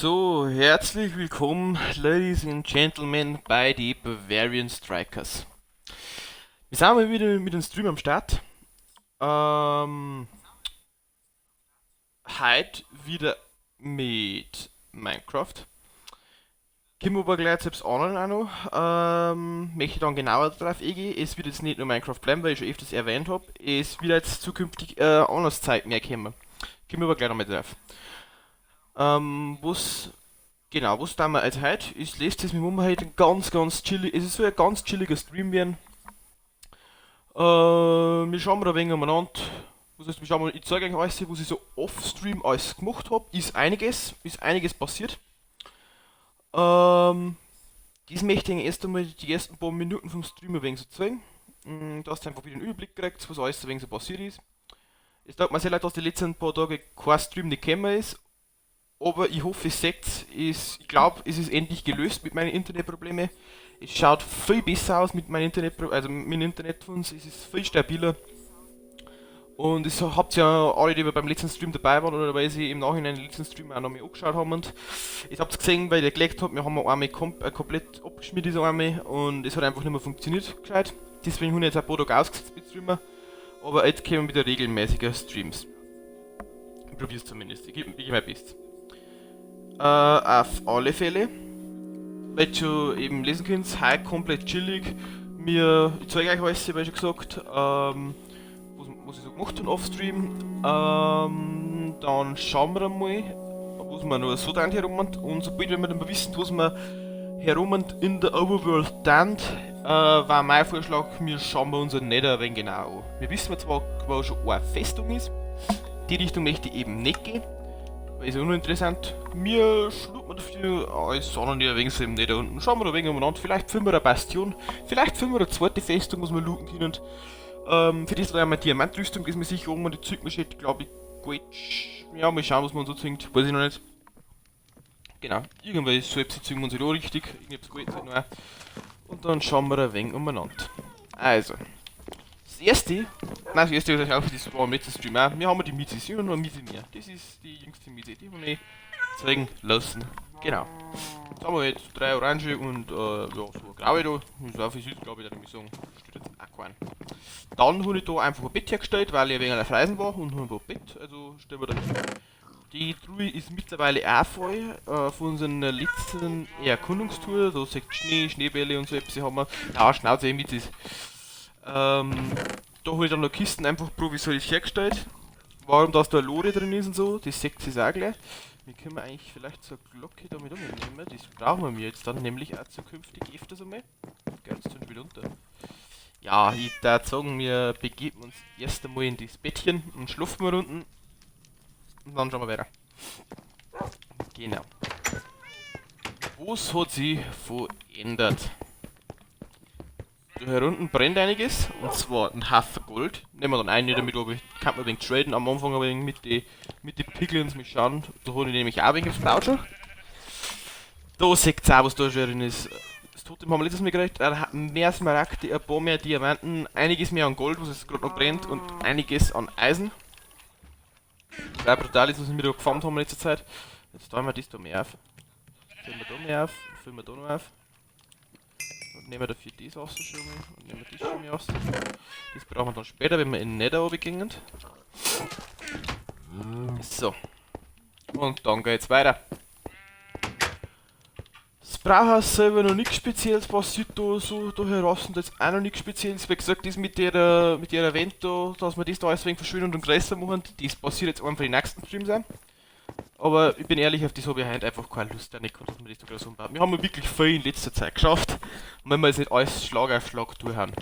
So, herzlich willkommen, Ladies and Gentlemen, bei die Bavarian Strikers. Wir sind mal wieder mit dem Stream am Start. Ähm, heute wieder mit Minecraft. Können wir aber gleich selbst anderen auch noch. Möchte ich dann genauer darauf eingehen. Es wird jetzt nicht nur Minecraft bleiben, weil ich schon öfters erwähnt habe. Es wird jetzt zukünftig anderes Zeug mehr kommen. Können wir aber gleich noch mal drauf. Was Genau, was tun wir als heute? Ich lese das mit Mama heute ganz chillig. Es ist so ein ganz chilliger Stream werden. Wir schauen mal ein wenig umeinander. Was heißt, ich zeige euch alles, was ich so off-stream alles gemacht habe. Ist einiges passiert. Ähm, das möchte ich erst einmal die ersten paar Minuten vom Stream ein wenig so zeigen. Dass ihr einfach wieder einen Überblick kriegt, was alles ein wenig so passiert ist. Es tut mir sehr leid, dass die letzten paar Tage kein Stream nicht gekommen ist. Aber ich hoffe, ihr seht, ich glaube, es ist endlich gelöst mit meinen Internetproblemen. Es schaut viel besser aus mit meinem Internet, also mit dem Internet von uns. Es ist viel stabiler. Und das habt ihr ja alle, die beim letzten Stream dabei waren oder weil sie im Nachhinein den letzten Stream auch noch mal angeschaut haben. Und ich hab's gesehen, weil der gelegt hat, wir haben einmal komplett abgeschmiert, diese Arme, und es hat einfach nicht mehr funktioniert gescheit. Deswegen habe ich jetzt ein paar Tage ausgesetzt mit Streamer. Aber jetzt kommen wieder regelmäßiger Streams. Ich probier's zumindest. Ich gebe mein Bestes. Auf alle Fälle, weil ihr schon eben lesen könnt, heute komplett chillig. Ich zeige euch alles, habe ich schon gesagt, was ich so gemacht habe off-stream. Dann schauen wir mal, was wir noch so dann herum und sobald wir dann mal wissen, was wir herum in der Overworld dann, war mein Vorschlag, wir schauen wir uns Nether ein wenig genau an. Wir wissen zwar, wo schon eine Festung ist, die Richtung möchte ich eben nicht gehen. Ist ja uninteressant. Mir schlug man dafür alles sondern ein wenig so im Nether unten. Schauen wir da ein wenig umeinander. Vielleicht finden wir eine Bastion. Vielleicht finden wir eine zweite Festung, was wir looten können. Für das war ja meine Diamantrüstung, ist mir sicher oben. Die zieht mir schon, glaube ich, Gold. Ja, mal schauen, was man so zwingt. Weiß ich noch nicht. Genau. Irgendwie selbst ziehen wir uns auch richtig. Ich hab's Gold halt noch. Und dann schauen wir ein wenig umeinander. Also. Das erste, was ich auch, das war im letzten Stream auch. Wir haben die Mieze, sie haben noch eine Mieze mehr. Das ist die jüngste Mieze, die haben wir zeigen lassen. Genau. Jetzt haben wir jetzt 3 Orange und ja, so eine graue da. Das ist auch viel süß, glaube ich, da ich sagen. Steht jetzt auch kein. Dann habe ich da einfach ein Bett hergestellt, weil ich wegen einer Freisen war und habe ein Bett, also stellen wir da hin. Die Truhe ist mittlerweile auch voll von unserer letzten Erkundungstour. Da sagt Schneebälle und so etwas haben wir. Ja, Schnauze mit ist. Da habe ich dann noch Kisten einfach provisorisch hergestellt. Warum dass da ein Lore drin ist und so, das seht ihr auch gleich. Wir können eigentlich vielleicht so eine Glocke damit umnehmen, das brauchen wir mir jetzt dann nämlich auch zukünftig öfters einmal. Geil, jetzt tun wir wieder unter. Ja, ich würde sagen, wir begeben uns erst einmal in das Bettchen und schlafen wir unten. Und dann schauen wir weiter. Genau. Was hat sich verändert? Hier unten brennt einiges, und zwar ein Haufen Gold. Nehmen wir dann ein, nicht damit, aber ich kann man ein wenig traden. Am Anfang ein wenig mit den Piglins mal schauen. Da habe ich nämlich auch ein wenig aufs schon. Da seht ihr auch, was da schon drin ist. Das Totem haben wir letztes Mal gekriegt. Er hat mehr Smaragde, ein paar mehr Diamanten, einiges mehr an Gold, was es gerade noch brennt, und einiges an Eisen. Weil brutal ist, was wir da gefarmt haben in letzter Zeit. Jetzt tun wir das da mehr auf. Füllen wir da mehr auf, füllen wir da noch auf. Und nehmen wir dafür das aus schon mal und nehmen wir das schon mal aus. Das brauchen wir dann später, wenn wir in Nether runtergehen. So. Und dann geht's weiter. Das Brauhaus selber noch nichts Spezielles passiert da so da heraus und jetzt auch noch nichts Spezielles. Wie gesagt, das mit der Event da, dass wir das da alles wegen verschönern und größer machen, das passiert jetzt einfach für die nächsten Streams auch. Aber ich bin ehrlich, auf das habe ich heute einfach keine Lust, nicht gehabt, dass wir das da groß umbauen. Wir haben wirklich viel in letzter Zeit geschafft. Und wenn wir jetzt nicht alles Schlag auf Schlag durchhauen.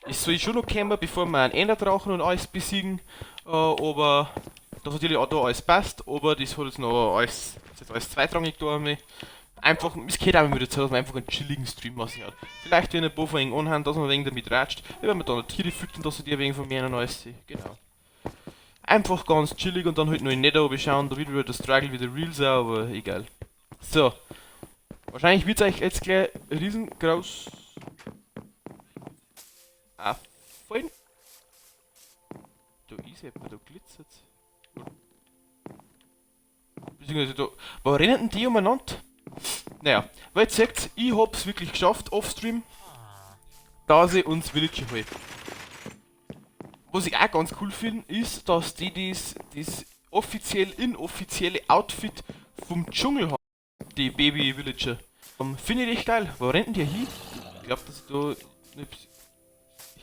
Es soll schon noch kommen, bevor wir einen Enderdrachen und alles besiegen. Aber dass natürlich auch da alles passt, aber das hat jetzt noch alles, das ist jetzt alles zweitrangig da haben. Einfach, es geht auch wieder zu, dass man einfach einen chilligen Stream machen hat. Vielleicht wenn ein paar von ihnen anhaben, dass man ein wenig damit ratscht. Wenn man da noch Tiere füttern, dass sie die ein wenig von mir und alles sehen. Genau. Einfach ganz chillig und dann halt noch in Nether oben schauen, da wird wieder der Struggle wieder real sein, aber egal. So. Wahrscheinlich wird es euch jetzt gleich riesengroß auffallen. Da ist jemand, da glitzert. Beziehungsweise da. Wo rennen denn die umeinander? Naja, weil jetzt seht ihr, ich hab's wirklich geschafft, offstream, dass ich uns Villager hol. Was ich auch ganz cool finde, ist, dass die das offiziell inoffizielle Outfit vom Dschungel haben, die Baby Villager. Finde ich echt geil. Wo rennt denn die hin? Ich glaube, dass ich da nicht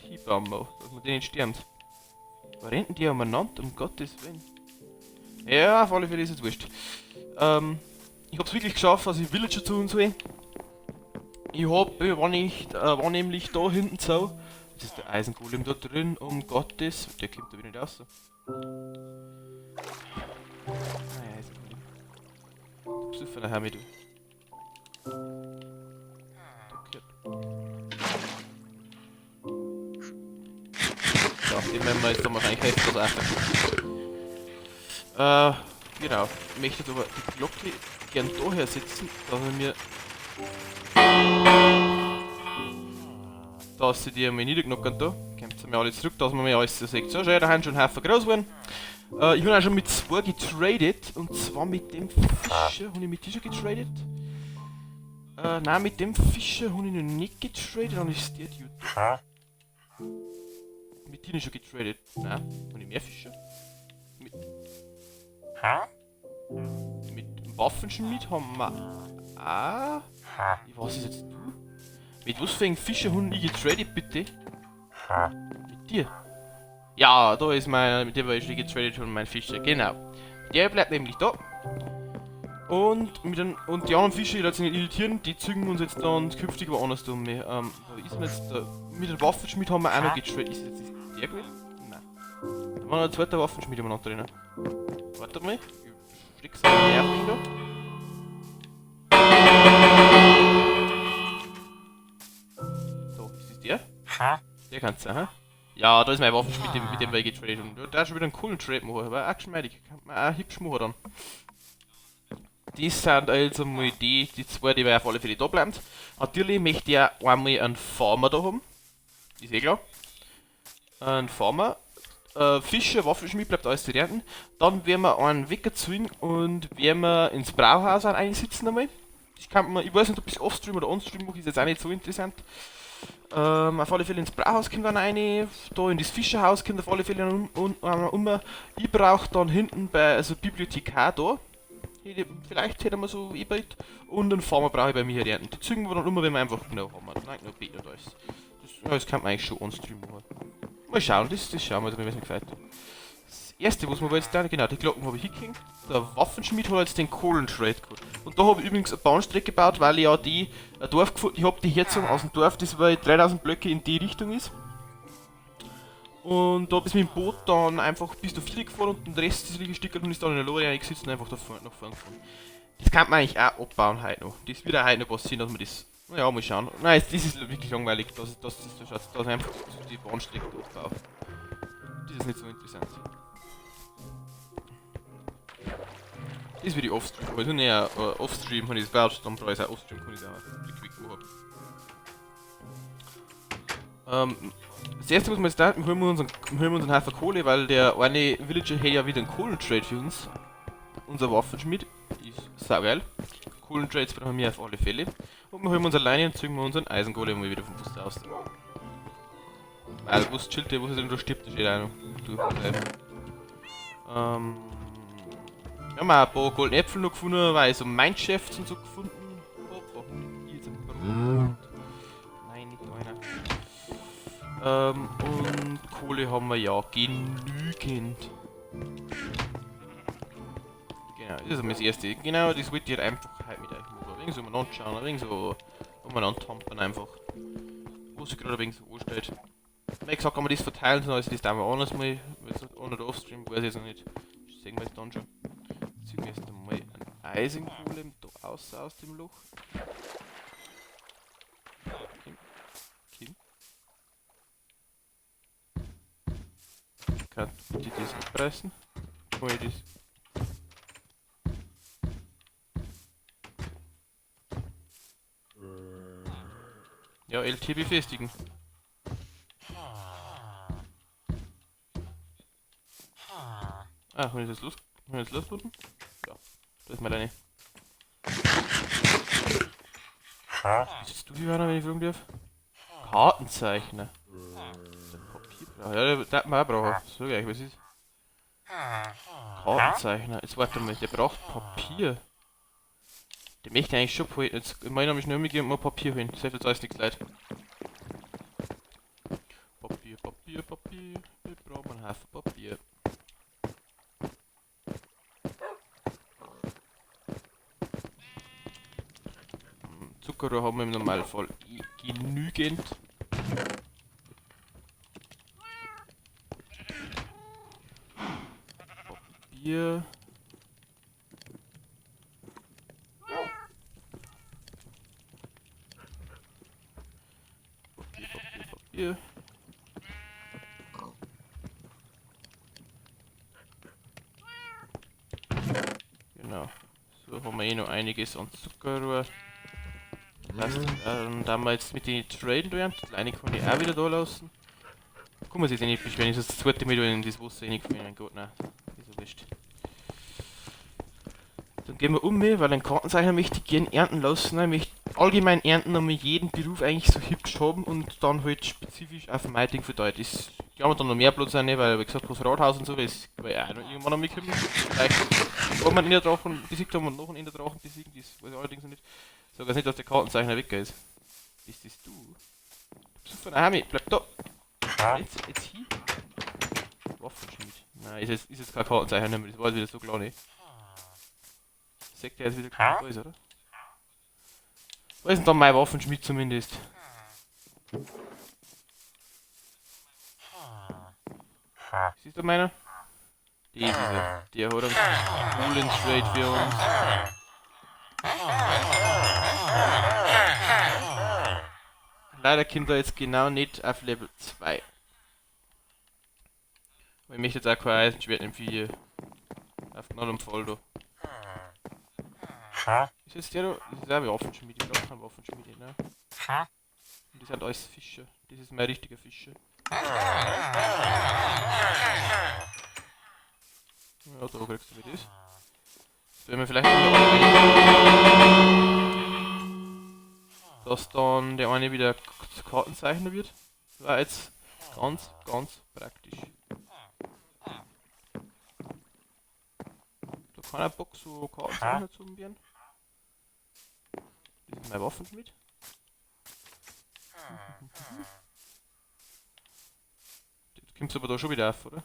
hinbauen muss, dass man den nicht sterben. Wo rennt denn die umeinander, um Gottes Willen? Ja, auf alle Fälle ist es wurscht. Ich hab's wirklich geschafft, dass ich Villager zu uns hole. Ich hab, war nämlich da hinten so. Das ist der Eisengolem da drin, um Gottes. Der kommt da wieder nicht raus. Nein, Eisengolem. Du bist von der Herr mit. Ja, den werden wir jetzt dann wahrscheinlich helfen, dass er einfach. Genau. Ich möchte jetzt aber die Glocke gern daher setzen, dass er mir. Dass sie die einmal niederknacken da. Kommt sie mir alle zurück, dass man mir alles so sagt. So, schau, da haben schon ein Haufen groß geworden. Ich habe auch schon mit 2 getradet. Und zwar mit dem Fischer. Habe ich mit dir schon getradet? Nein, mit dem Fischer habe ich noch nicht getradet. Dann ist der Dude. Mit denen schon getradet. Nein, habe ich mehr Fischer? Mit dem Waffenschmied haben wir. Was ist jetzt du? Mit was für einem Fischer haben ich getradet, bitte? Mit dir? Ja, da ist mit dem war ich schon getradet und mein Fischer, genau. Der bleibt nämlich da. Und die anderen Fische, die sich nicht irritieren, die zügen uns jetzt dann künftig woanders um. Wo ist denn jetzt der? Mit dem Waffenschmied haben wir auch noch getradet. Ist jetzt der gewesen? Nein. Da war noch ein zweiter Waffenschmied immer noch drinnen. Warte mal, ich steck so einen Nerven da. So, ist das der? Der kann's sein, hä? Ja, da ist mein Waffenschmied, mit dem wir getradet haben. Der hat schon wieder einen coolen Trade machen, aber auch geschmeidig. Kann man auch hübsch machen dann. Das sind also mal die zwei, die wir auf alle Fälle da bleiben. Natürlich möchte ich auch einmal einen Farmer da haben. Ist eh klar. Ein Farmer. Fischer, Waffenschmied bleibt alles zu ernten. Dann werden wir einen Wecker zwingen und werden wir ins Brauhaus einsitzen einmal. Ich weiß nicht, ob ich es offstream oder onstream mache, ist jetzt auch nicht so interessant. Auf alle Fälle ins Brauhaus kommt dann rein, da in das Fischerhaus kommt auf alle Fälle um. Ich brauche dann hinten bei, also Bibliothekar da. Vielleicht hätte man so E-Bait und einen Farmer brauche ich bei mir ernten. Die zügen wir dann wenn wir einfach genau haben. Nein, genau, Beta da ist. Das kann man eigentlich schon on-stream machen. Mal schauen, das schauen wir, wenn wir es nicht gefällt. Das erste, was wir jetzt da, genau, die Glocken habe ich hingehängt. Der Waffenschmied hat jetzt den Kohlentrade gehabt. Und da habe ich übrigens eine Bahnstrecke gebaut, weil ich ja ein Dorf gefunden, ich habe die Herzung aus dem Dorf, das bei 3000 Blöcke in die Richtung ist. Und da ist mit dem Boot dann einfach bis auf 4 gefahren und den Rest des Liegestücks und ist dann in der Lore eingesetzt und einfach nach vorne gefahren. Das kann man eigentlich auch abbauen heute noch. Das wird auch heute noch passieren, dass man das. Naja, mal schauen. Nein, das ist wirklich langweilig, dass das so schaut, dass einfach die Bahnstrecke durchbaut. Das ist nicht so interessant. Das würde ich offstream. Weil du näher offstream kann ich das baut, dann brauche ich es auch offstream, kann ich es auch quick machen. Das erste, was wir jetzt da holen wir unseren Haufen Kohle, weil der eine Villager hätte ja wieder einen Kohlentrade für uns. Unser Waffenschmied ist saugeil. Kohlentrades brauchen wir auf alle Fälle. Und wir holen uns alleine und zügen wir unseren Eisengolem mal wieder vom Fuß aus. Weil, wo ist chillt der, wo ist denn da stirbt, der steht auch noch. Du, wir haben auch ein paar goldene Äpfel noch gefunden, weil ich so Mineshaft und so gefunden habe. Hier ist ein Brot. Nein, nicht einer. Und Kohle haben wir ja genügend. Genau, das ist einmal das erste. Genau, das wollte ich halt einfach halt mit euch machen. Ein wenig so umeinander schauen, ein wenig so umeinander tampern einfach. Wo sich gerade ein wenig so anstellt. Wie gesagt, kann man das verteilen, sondern also das tun wir anders mal. On- oder Offstream, weiß ich jetzt noch nicht. Das sehen wir jetzt dann schon. Ziehen wir jetzt einmal einen Eisengolem da aus dem Loch. Kim. Kann ich das abreißen? Kann ich das? Ja, LT befestigen. Ah, kann ich das losbunden? Ja. Da ist mal eine. Was bist du die Werner, wenn ich fragen darf? Kartenzeichner. Papier. Ja, der hat man auch brauchen. So gleich, was ist? Kartenzeichner. Jetzt warte mal, der braucht Papier. Der möchte eigentlich schon holen. Jetzt, mein Name ist nur umgegeben und mal Papier holen. Das hilft jetzt alles nichts leid. Papier, Papier, Papier. Wir brauchen einen Haufen Papier. Zuckerrohr haben wir im Normalfall genügend. Papier. Papier. Genau. So haben wir eh noch einiges an Zuckerrohr. Das heißt, da wir jetzt mit den Traden werden, die kleine kann ich auch wieder da lassen. Kann man sich nicht beschweren, das ist das zweite Mal in das Wasser reingefallen. Mein Gott, nein. Ist so wurscht. Dann gehen wir um, weil ein Kartenzeichner möchte ich gerne ernten lassen. Ich möchte allgemein ernten, um jeden Beruf eigentlich so hübsch haben und dann halt spezifisch auf mein Ding verteilt. Das haben wir dann noch mehr Platz nicht, weil wie gesagt, das Rathaus und so, das war ja auch noch irgendwann noch mitkommen. Vielleicht wollen wir in der Drachen besiegt haben und noch einen in der Drachen besiegen, das weiß ich allerdings noch nicht. Sag jetzt nicht, dass der Kartenzeichner weg ist. Bist das du? Super, nein, bleib da! Jetzt hier? Waffenschmied. Nein, ist jetzt kein Kartenzeichner mehr, das war jetzt wieder so klar nicht. Sagt der jetzt wieder klar ist, oder? Wo ist denn da mein Waffenschmied zumindest? Siehst du meiner? Der ist er. Der hat einen coolen Trade für uns. Leider kommt er jetzt genau nicht auf Level 2. Weil ich möchte jetzt auch kein Eisenschwert nehmen für hier. Auf den anderen Fall da. Ist jetzt der da? Das ist auch ein Waffenschmied, ich brauche keinen Waffenschmied, ne? Und die sind alles Fischer. Das ist mein richtiger Fischer. Ja, da kriegst du wieder das. Wenn wir vielleicht dass dann der eine wieder Kartenzeichner wird. War jetzt ganz praktisch. Da kann ein Bock so Kartenzeichner zum werden. Das ist mein Waffenschmied. Jetzt kommt es aber da schon wieder auf, oder?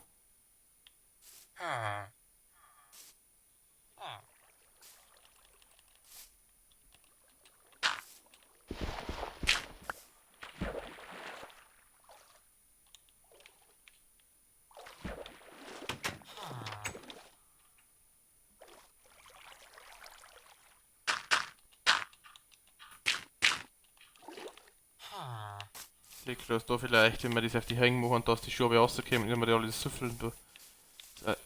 Dass da vielleicht, wenn wir das auf die Hänge machen, dass die Schuhe rauskommen, wenn wir die alles süffeln. Da.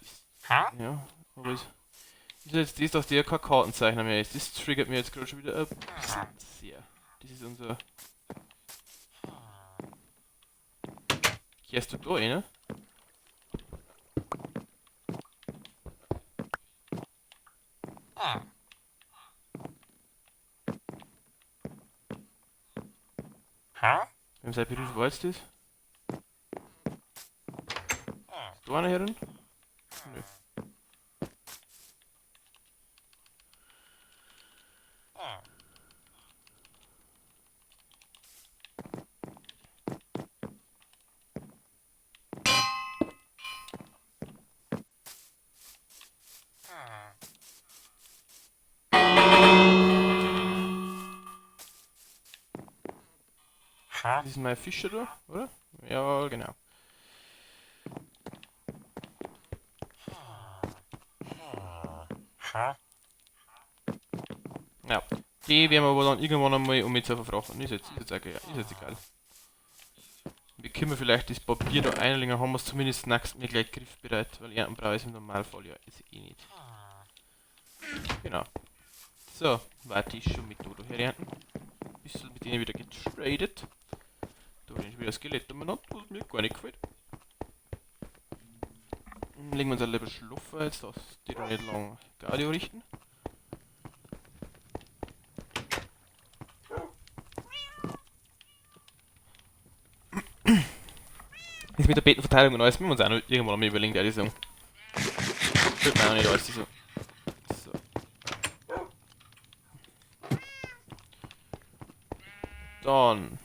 Ja, aber ist jetzt das, dass der kein Kartenzeichner mehr ist. Das triggert mir jetzt gerade schon wieder ein bisschen sehr. Das ist unser. Gehst du da rein? Wem sein Beruf war jetzt das? Ist da einer herin? Nö. Das ist mein Fischer da, oder? Ja, genau. Ja, die werden wir aber dann irgendwann einmal um mit zu verfrachten. Ist jetzt egal. Wir können vielleicht das Papier da einlegen, haben wir es zumindest nächstes Mal gleich griffbereit, weil Erntenbrau ist im Normalfall ja ist eh nicht. Genau. So, warte ich schon mit Dodo her ernten. Bisschen mit denen wieder getradet. Da ist wieder ein Skelett umeinander, was mir gar nicht gefällt. Legen wir uns ein Level Schluffer jetzt, dass die da nicht lang Gardio richten. Das mit der Betenverteilung und alles, müssen wir uns auch noch irgendwann mal überlegen, ehrlich sagen. Wird mir auch nicht alles so. So. Dann.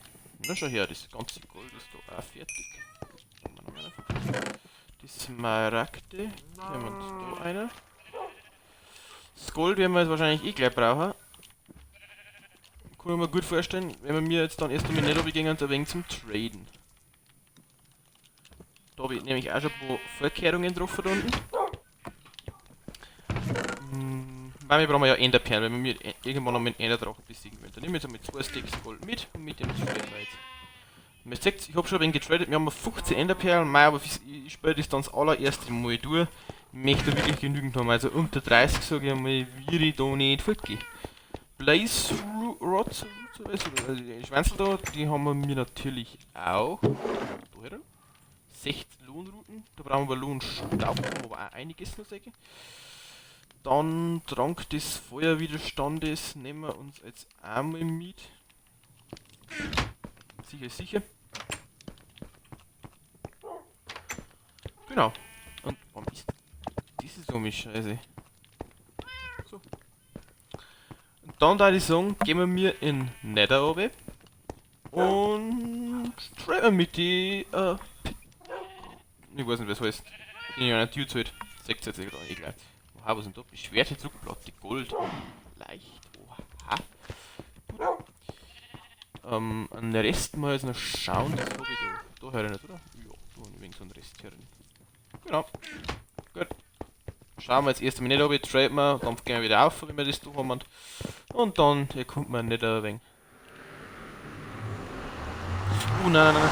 Na schau her, das ganze Gold ist da auch fertig. Die Smaragde. Nehmen wir uns da eine. Das Gold werden wir jetzt wahrscheinlich eh gleich brauchen. Kann ich mir gut vorstellen, wenn wir jetzt dann erst einmal nicht runtergehen und ein wenig zum Traden. Da habe ich nämlich auch schon ein paar Vorkehrungen drauf da unten. Weil wir brauchen ja Enderperlen, wenn wir irgendwann noch mit einem Enderdrachen besiegen wollen. Dann nehme ich jetzt einmal 2 Stacks Gold mit und mit dem traden wir jetzt. Und ihr seht, ich habe schon ein wenig getradet, wir haben 15 Enderperlen, aber ich spiele das dann das allererste Mal durch. Ich möchte wirklich genügend haben, also unter 30 sage ich einmal, würde ich da nicht fortgehen. Blaze Rods, also die Schwänzel da, die haben wir natürlich auch. Da 16 Lohnrouten, da brauchen wir Lohnstaub, aber auch einiges noch sagen. Dann Trank des Feuerwiderstandes nehmen wir uns jetzt einmal mit. Sicher, sicher. Genau. Und warum ist dieses so eine Scheiße? So. Und dann da ich sagen, gehen wir in Nether runter und traden mit die ich weiß nicht, was heißt. In einer Dudes halt. 66 oder egal. Oha, was ist denn da? Beschwerte Druckplatte, Gold. Leicht. Oha. An den Rest mal jetzt noch schauen, das habe ich da. Da höre ich nicht, oder? Ja, da habe ich wegen so einen Rest hören. Genau. Gut. Schauen wir jetzt erst einmal nicht, ob ich traden wir, dann gehen wir wieder auf, wenn wir das da haben. Und dann kommt man nicht ein wenig. Nein, nein, nein.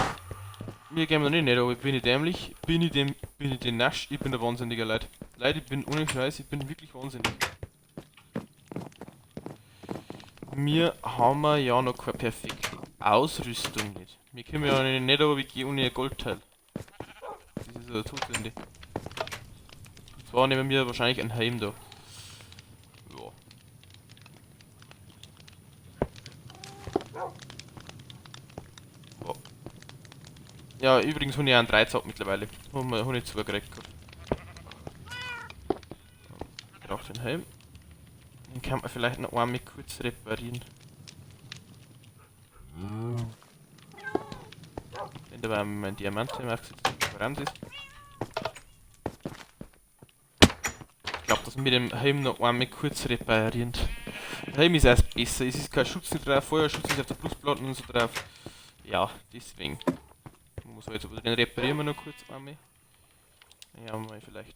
Wir gehen noch nicht, aber bin ich dämlich, bin ich den Nasch, ich bin der Wahnsinniger, Leute. Leute, ich bin ohne Scheiß, ich bin wirklich wahnsinnig. Wir haben ja noch keine perfekte Ausrüstung nicht. Wir können ja nicht, aber wir gehen ohne ein Goldteil. Das ist eine Todsünde. Und zwar nehmen wir wahrscheinlich ein Helm da. Ja. Ja, übrigens habe ich einen Dreizack mittlerweile. Habe ich 2 gekriegt gehabt. Ich brauche den Helm. Den kann man vielleicht noch einmal kurz reparieren. Wenn dabei mein Diamanthelm aufgesetzt ist. Ich glaube, dass wir den Helm noch einmal kurz reparieren. Der Helm ist erst besser. Es ist kein Schutz nicht drauf, Feuerschutz ist auf der Plusplatte und so drauf. Ja, deswegen. Muss halt, aber den reparieren wir noch kurz einmal. Ja, mal vielleicht.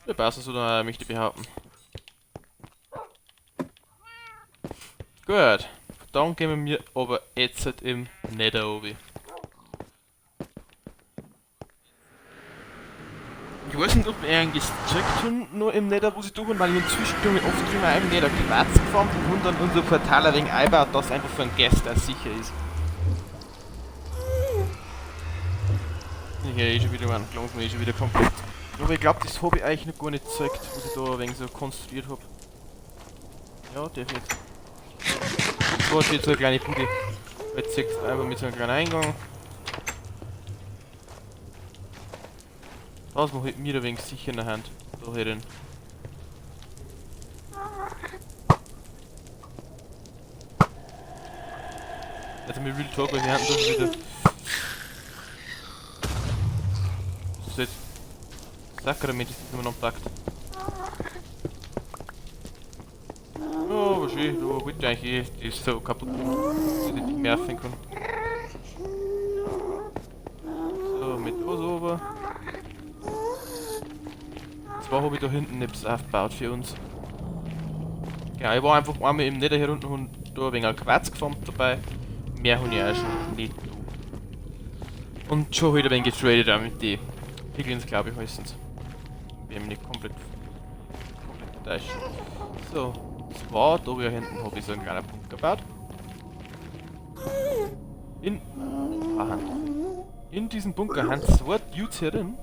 Der passt so, da möchte ich behaupten. Gut, dann gehen wir aber jetzt halt im Nether oben. Ich weiß nicht, ob wir eigentlich gecheckt haben, nur im Nether, wo sie durch, weil ich inzwischen tue ich oft immer im Nether Quarz gefahren und haben dann unser Portal ein wenig eingebaut, dass einfach für einen Gast auch sicher ist. Ich höre eh schon wieder mal, langsam eh schon wieder komplett. Aber ich glaube, das habe ich eigentlich noch gar nicht gezeigt, was ich da ein wenig so konstruiert habe. Ja, definitiv. Da steht so eine kleine Bude. Jetzt seht ihr einfach mit so einem kleinen Eingang. Das mache ich mir ein wenig sicher in der Hand. Da herin. Also mit Real Talk, weil die Hand das wieder. Das ist jetzt. Sakrament ist das immer noch packt. Oh, aber schön, da wollte ich eigentlich die ist so kaputt gemacht, dass ich nicht mehr öffnen kann. So, mit was oben. Zwar habe ich da hinten nichts aufgebaut für uns. Genau, ich war einfach einmal im Nether hier unten und da ein wenig Quarz geformt dabei. Mehr habe ich auch schon nicht da. Und schon heute ein wenig getradet auch mit den Piglins, glaube ich, heißen sie. Wir haben nicht komplett getäuscht. So, zwar da hier hinten habe ich so einen kleinen Punkt gebaut. In diesem Bunker haben zwei Dudes hier drin.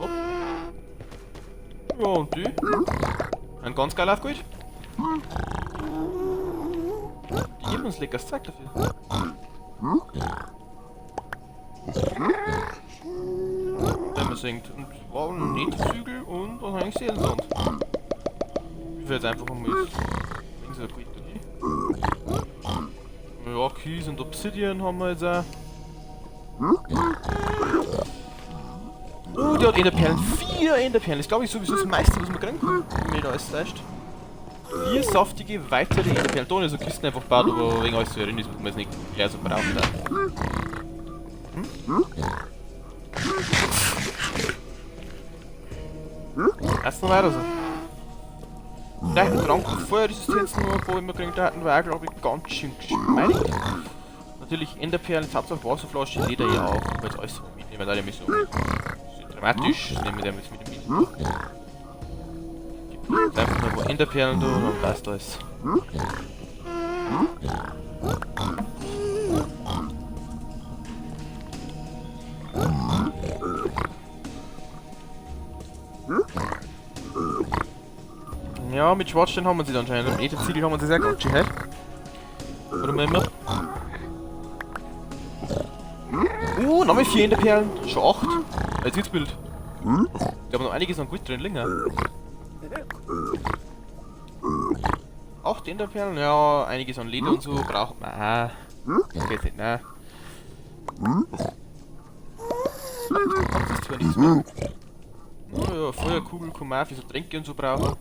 Hopp. Ja, und die? Ein ganz geil aufgeholt. Die geben uns leckeres Zeug dafür. Wenn man singt. Und wow, ein Netzügel und was eigentlich Seelensand. Ich will jetzt einfach mal so gut durch. Ja, Kies und Obsidian haben wir jetzt auch. Oh, die hat Enderperlen. 4 Enderperlen. Das glaube ich sowieso das meiste, was wir kriegen können. Wenn mich da alles täuscht. 4 saftige weitere Enderperlen. Da habe ich so Kisten einfach gebaut, aber wegen alles so drin ist, was man jetzt nicht gleich so braucht. Erst noch weiter so. Vielleicht ein Trank und Feuerresistenz nur ein paar immer gekriegt hatten, war auch glaube ich ganz schön geschmeidig. Natürlich Enderperlen, Zapfsaft, Wasserflasche, Leder ja auch, aber jetzt alles so mitnehmen, da nämlich so dramatisch, das nehmen wir jetzt mit dem Bild. Gibt jetzt einfach noch ein paar Enderperlen da und dann passt alles. Ja, mit Schwarzstein haben wir sie anscheinend. Mit Etherziegel haben wir sie sehr gut schön. Warum immer? Nochmal 4 Enderperlen. Schon 8. Jetzt geht's Bild. Ich glaube noch einiges an gut drin liegen. 8 Enderperlen, ja, einiges an Leder und so braucht man. Ah, das geht nicht, nein. Das ist zwar nichts mehr. Ja, Feuerkugel kann man auch für so Tränke und so brauchen.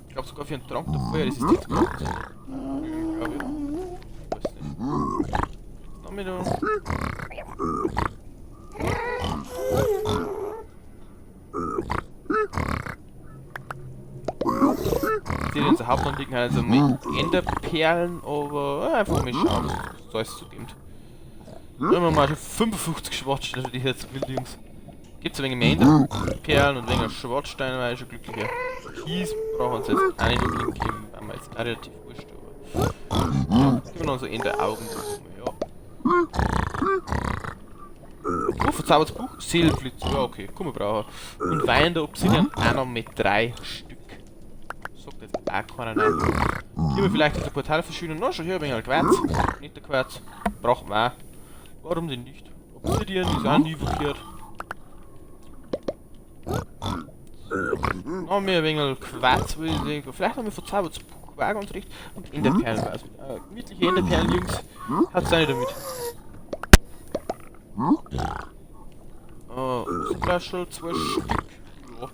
Ich glaube sogar für einen Trank der Feuerresistenz gemacht. Glaube ich. Weiß nicht. Was haben wir da? Die unser Hauptanliegen halt also mit Enderperlen, aber einfach mal schauen, was alles so gibt. Wenn wir mal schon 55 Schwarzsteine für die jetzt wild Jungs. Gibt es ein wenig mehr Enderperlen und weniger Schwarzsteine, war ich schon glücklicher. Kies brauchen wir uns jetzt auch nicht unbedingt geben, weil wir jetzt auch relativ wurscht, aber ja, geben wir noch so Enderaugen. Ja. Oh, verzaubertes Buch, Seelenflitz, ja okay, kann man brauchen. Und Wein der Obsidian auch noch mit 3 Stück. Sagt jetzt auch keiner nein. Hier wir vielleicht das Portal verschieben. Na, schon hier ein wenig Quarz. Nicht der Quarz. Braucht man auch. Warum denn nicht? Obsidian ist auch nie verkehrt. Dann haben wir ein wenig Quarz, würde ich sagen. Vielleicht haben wir verzaubertes Buch, war ganz recht. Und Enderperlen war es. Gemütliche Enderperlen, Jungs. Hat's auch nicht damit. Flaschel, 2 Stück. Ja.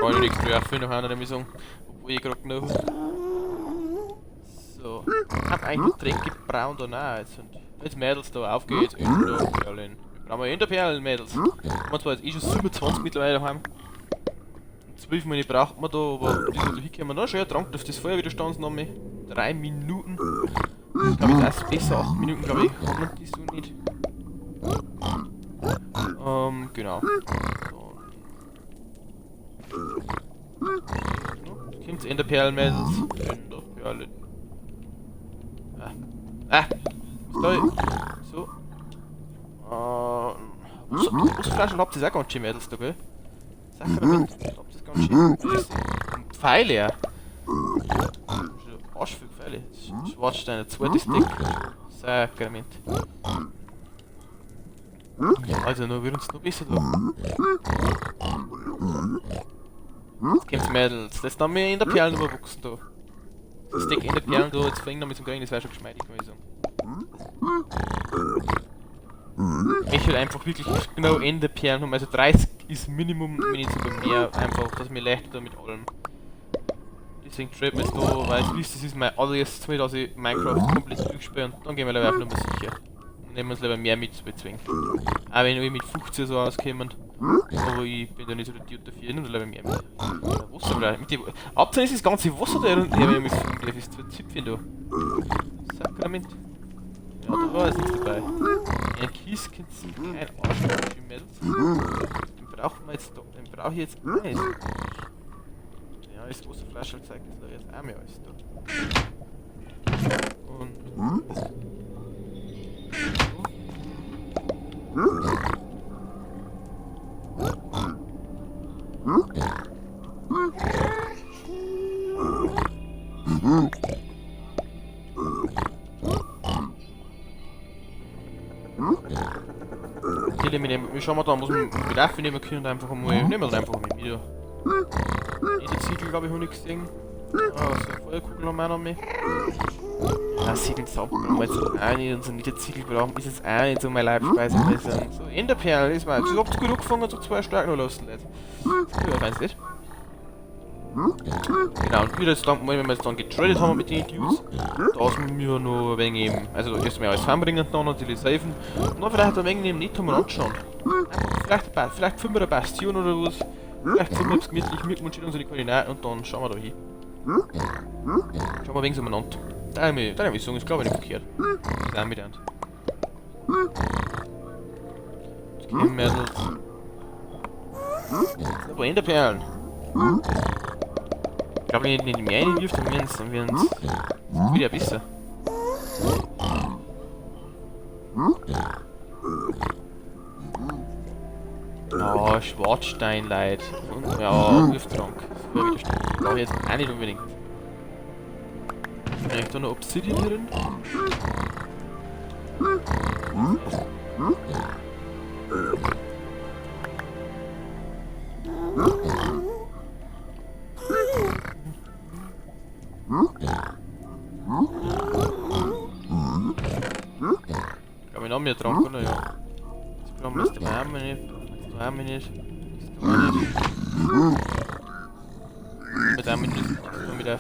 Brauche ich nichts mehr für noch einer, muss ich sagen. Obwohl ich gerade noch. So. Ich hab eigentlich Tränke braun da noch. Jetzt Mädels da, auf geht's. Enderperlen. Wir brauchen Enderperlen, Mädels. Wir haben zwar jetzt eh schon 27 mittlerweile daheim. 12 Minuten braucht man da, aber bis wir da hinkommen, noch schön Trank auf das Feuerwiderstandsnahme. 3 Minuten. Das glaube ich erst besser, 8 Minuten glaube ich, hat man die so nicht. Genau. So. Kommt's Enderperlen, Mädels. Enderperlen. Was da? So. Wasserflaschen habt ihr auch ganz schön, Mädels, da, gell? Sakrament, habt ihr ganz schön. Pfeile, ja. Arsch viel Pfeile. Schwarzsteine, zweites Deck. Sakrament. Also, noch wird uns noch besser da. Jetzt kommt's Mädels. Jetzt haben wir in der Perlen überwachsen da. Das Deck in der Perlen da, jetzt fängt noch mit zum Kriegen, das wäre schon geschmeidig, muss ich sagen. Ich will einfach wirklich genau Ende Perlen haben, also 30 ist Minimum, wenn nicht sogar mehr, einfach, dass mir leichter da mit allem. Deswegen trade mir jetzt da, weil ich wisst, das ist mein allererstes Mal, dass ich Minecraft komplett durchspiele und dann gehen wir lieber auf Nummer sicher. Und nehmen uns lieber mehr mit zu bezwingen. Auch wenn wir mit 15 so auskommen, aber ich bin da nicht so der Dude dafür, nur lieber mehr mit. Wasser oder mit dem. Abzahlen ist das ganze Wasser da und wenn ich mich filmen darf, ist zu zipfen da. Sakrament. Ja, da war jetzt nichts dabei. Ein Kies kannst du kein Arsch für Mädels. Den brauchen wir jetzt da. Den brauche ich jetzt auch nicht. Ja, das Wasserflasche zeigt das da jetzt auch mehr alles da. Und. viele mitnehmen. Wir schauen mal da, muss man mit Affen nehmen können und einfach einmal. Nehmen wir einfach mal wieder. Jede Ziegel, glaube ich, habe ich gesehen. Ah, so Feuerkugel haben wir auch noch mehr. Ja, Ziegel sauber, wir jetzt auch nicht und so nicht Ziegel brauchen, ist jetzt auch nicht so meine Leibspeise. So, Enderperlen ist mal. Ich hab's gut angefangen und so 2 Stück noch lassen. Das ist ja nicht. Genau, und wieder jetzt dann, wenn wir jetzt dann getradet haben mit den Dudes, da müssen wir noch ein wenig eben, also erstmal alles zusammenbringen und dann natürlich safen und dann vielleicht ein wenig eben nicht mal anschauen. Vielleicht finden wir eine Bastion oder was, vielleicht finden wir es gemütlich mit und unsere Koordinaten und dann schauen wir da hin. Schauen wir ein wenig so umeinander. Da habe ich sagen, ist glaube ich nicht verkehrt. Das ist auch mit der Hand. Jetzt gehen wir jetzt. Ein paar Enderperlen. Ich glaube, wenn ich die mehr reinwirft, dann werden es wieder besser. Oh, Schwarzsteinleid. Und ja, Wirftrank. Das wäre wieder stark. Brauche ich jetzt auch nicht unbedingt. Habe ich da noch Obsidian drin? Ich glaube, ich noch mehr Trank, oder? Ja. Das brauchen wir jetzt haben wir nicht. Das haben wir nicht. Das kann man nicht. Mit einem Minuten. Das kann wieder.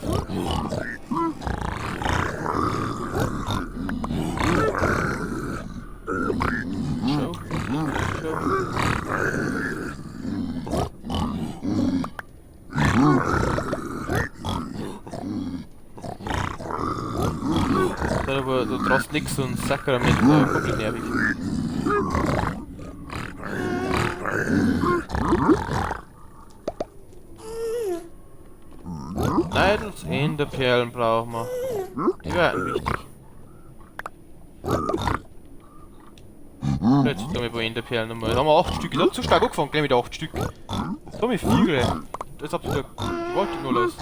Schau. Aber du traust nix und Sakrament komplett nervig. Neidels Enderperlen brauchen wir. Die werden wichtig. Jetzt haben wir ein paar Enderperlen nochmal. Da haben wir 8 Stück. Ich hab zu stark angefangen, gleich mit 8 Stück. Da haben wir 4. Das habt ihr da gewollt nur los.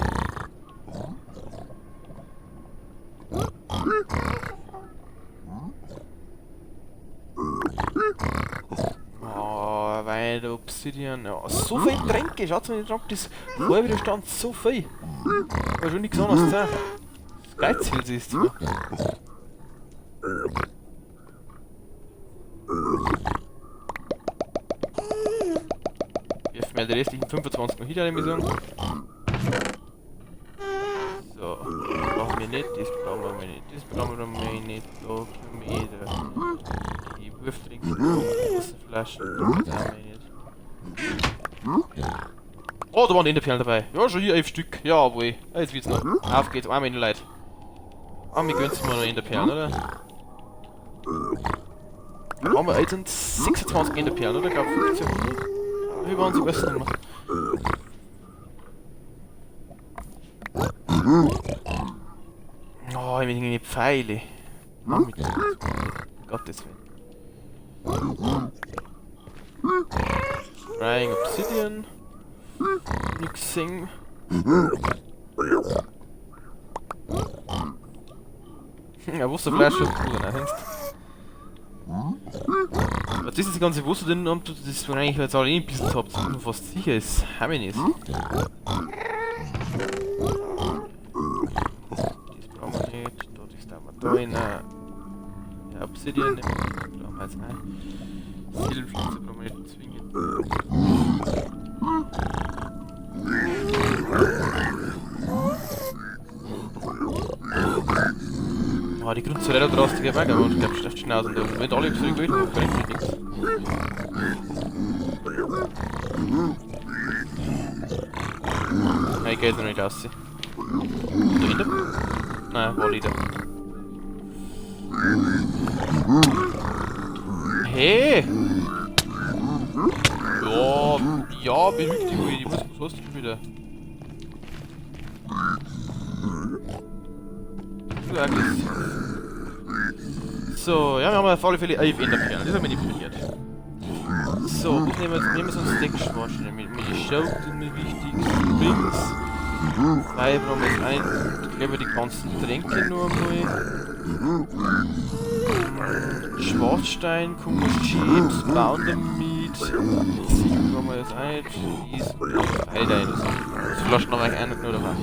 Oh, weil der Obsidian. Ja, so viel Tränke, schaut mal, das Feuerwiderstand so viel. War schon nichts anderes sein. Das Geizhals ist es. Wirf mir die restlichen 25 noch hin, würde ich sagen. So, das brauchen wir nicht, das brauchen wir nicht, das brauchen wir nicht, da können wir die Wurftrinken, die Wasserflaschen, das haben wir nicht. Oh, da waren Enderperlen dabei. Ja, schon hier 11 Stück. Jawohl. Jetzt wird's noch. Auf geht's, einmal in die Leute. Ah, wir gönnen uns mal noch Enderperlen, oder? Da haben wir jetzt sind 26 Enderperlen, oder? Ich glaube 15. Wie waren sie besser noch? Oh, ich will irgendwie Pfeile. Mach mit Gottes Willen. Frying Obsidian. Mixing. Ja, Wasserflasche ist cool, ne? Was ist das ganze Wasser drin, ob du das eigentlich jetzt alle ein bisschen habt, nur fast sicher ist. Haben wir nicht. Das brauchen wir nicht. Dort ist da mal da rein. Ja, Obsidian. Da brauchen wir jetzt ein. Silberflitze brauchen wir nicht zwingend. Oh, die Grundzelle da draußen, die geht weg, aber ich glaube, ich darf schnell sind. Wenn alle Obsidian gehen, dann kann ich nichts. Nein, geht noch nicht raus. Da hinten? Nein, war wieder. Hey! Ja, beruhig dich ruhig, was hast du wieder? So, ja, wir haben auf alle Fälle 11 Enderperlen, das haben wir nicht verliert. So, was nehmen wir jetzt? Uns Deckschwaschen mit den Schauten, mit wichtigen Springs. 2 brauchen wir jetzt ein. geben wir die ganzen Tränke nur mal. Schwarzstein, Kummerchips, Boundermeat. Sicher kann man das auch nicht. Alter, das flascht noch ein oder was?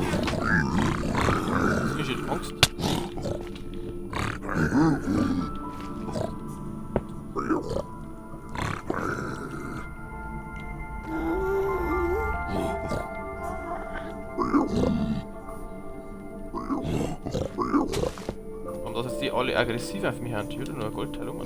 Das ist jetzt Angst. Und dass jetzt die alle aggressiv auf mich haben, die würde nur ein Goldteil um.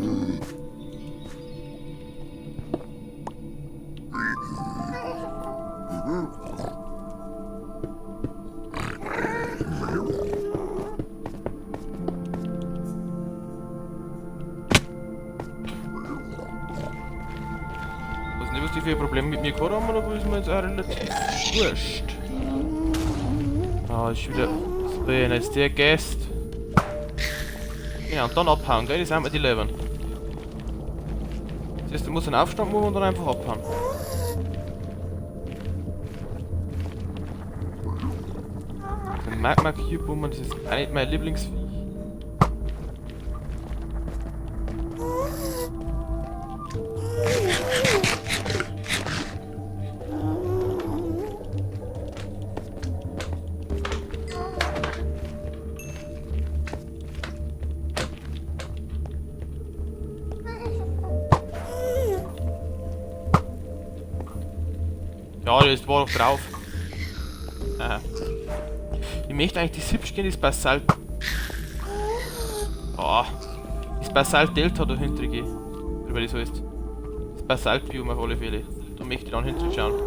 Was die für Probleme mit mir gehabt haben, oder wo ist mir jetzt auch relativ wurscht? Ah, ist wieder so einer, ist der Gast. Ja, und dann abhauen, gell? Das sind wir die Leben. Das heißt, du musst einen Aufstand machen und dann einfach abhauen. Der Magma Cube Woman, das ist auch nicht mein Lieblingsvieh. Ja, das war doch drauf. Aha. Ich möchte eigentlich die 70 gehen, das Basalt. Oh. Das Basalt-Delta da hinten gehen. Wie das heißt. Das Basalt-Biom auf alle Fälle. Da möchte ich dann hinten schauen.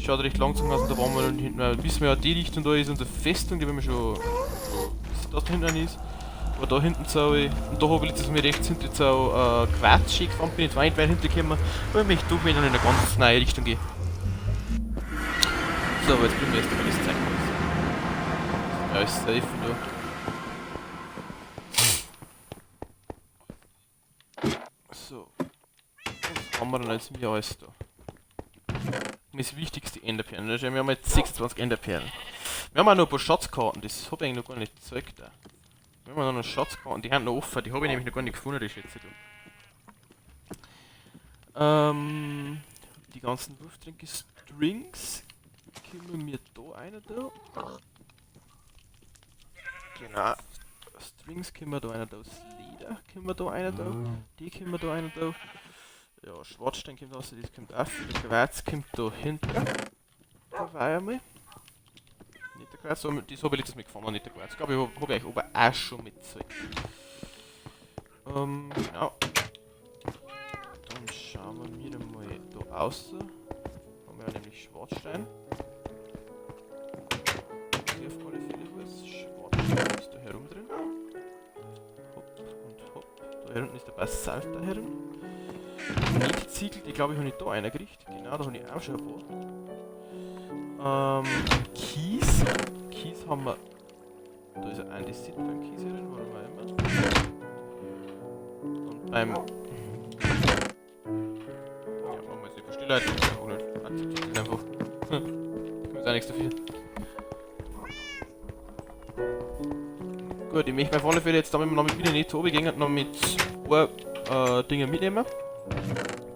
Schaut recht langsam aus und da waren wir dann hinten. Wissen wir ja, die Richtung da ist unsere Festung, die wenn wir schon. Das da hinten ist. Aber da hinten so. Und da habe ich letztes Mal rechts hinten so Quatsch gefahren, bin ich zwar nicht weit hintergekommen, aber ich möchte doch wieder in eine ganz neue Richtung gehen. So, aber jetzt bringen wir erst mal das Zeug raus. Ja, ist safe da. So. Was haben wir denn jetzt mir alles da? Das wichtigste Enderperlen. Wir haben jetzt 26 Enderperlen. Wir haben auch noch ein paar Schatzkarten, das habe ich eigentlich noch gar nicht gezeigt. Wir haben noch Schatzkarten, die haben noch offen, die habe ich nämlich noch gar nicht gefunden, die schätze ich. Die ganzen Wurftränke-Strings. Können wir da einer da? Genau. Strings können wir da einer da. Leder können wir da einer da. Die können wir da einer da. Ja, Schwarzstein kommt raus, das kommt auf. Der Quarz kommt da hinten. Da war einmal. Nicht der Quarz, das habe ich letztes Mal gefunden, nicht der Quarz. Ich glaube, ich habe euch aber auch schon mitgezeigt. Genau. Dann schauen wir wieder mal da außen. Haben wir ja nämlich Schwarzstein. Auf alle Fälle was Schwarzstein ist da herum drin. Hopp und hopp. Da hinten ist der Basalt da herum. Ziegel, die glaube ich habe ich da einer gekriegt. Genau, da habe ich auch schon ein paar. Kies. Kies haben wir. Da ist ein Andesit beim Kies drin, warum auch immer. Und beim. Ja, machen wir jetzt nicht verstehen, Leute. Akzeptiert das einfach. Ich muss auch nichts dafür. Gut, ich möchte auf alle Fälle jetzt, damit wir noch wieder nicht so oben noch mit zwei Dingen mitnehmen.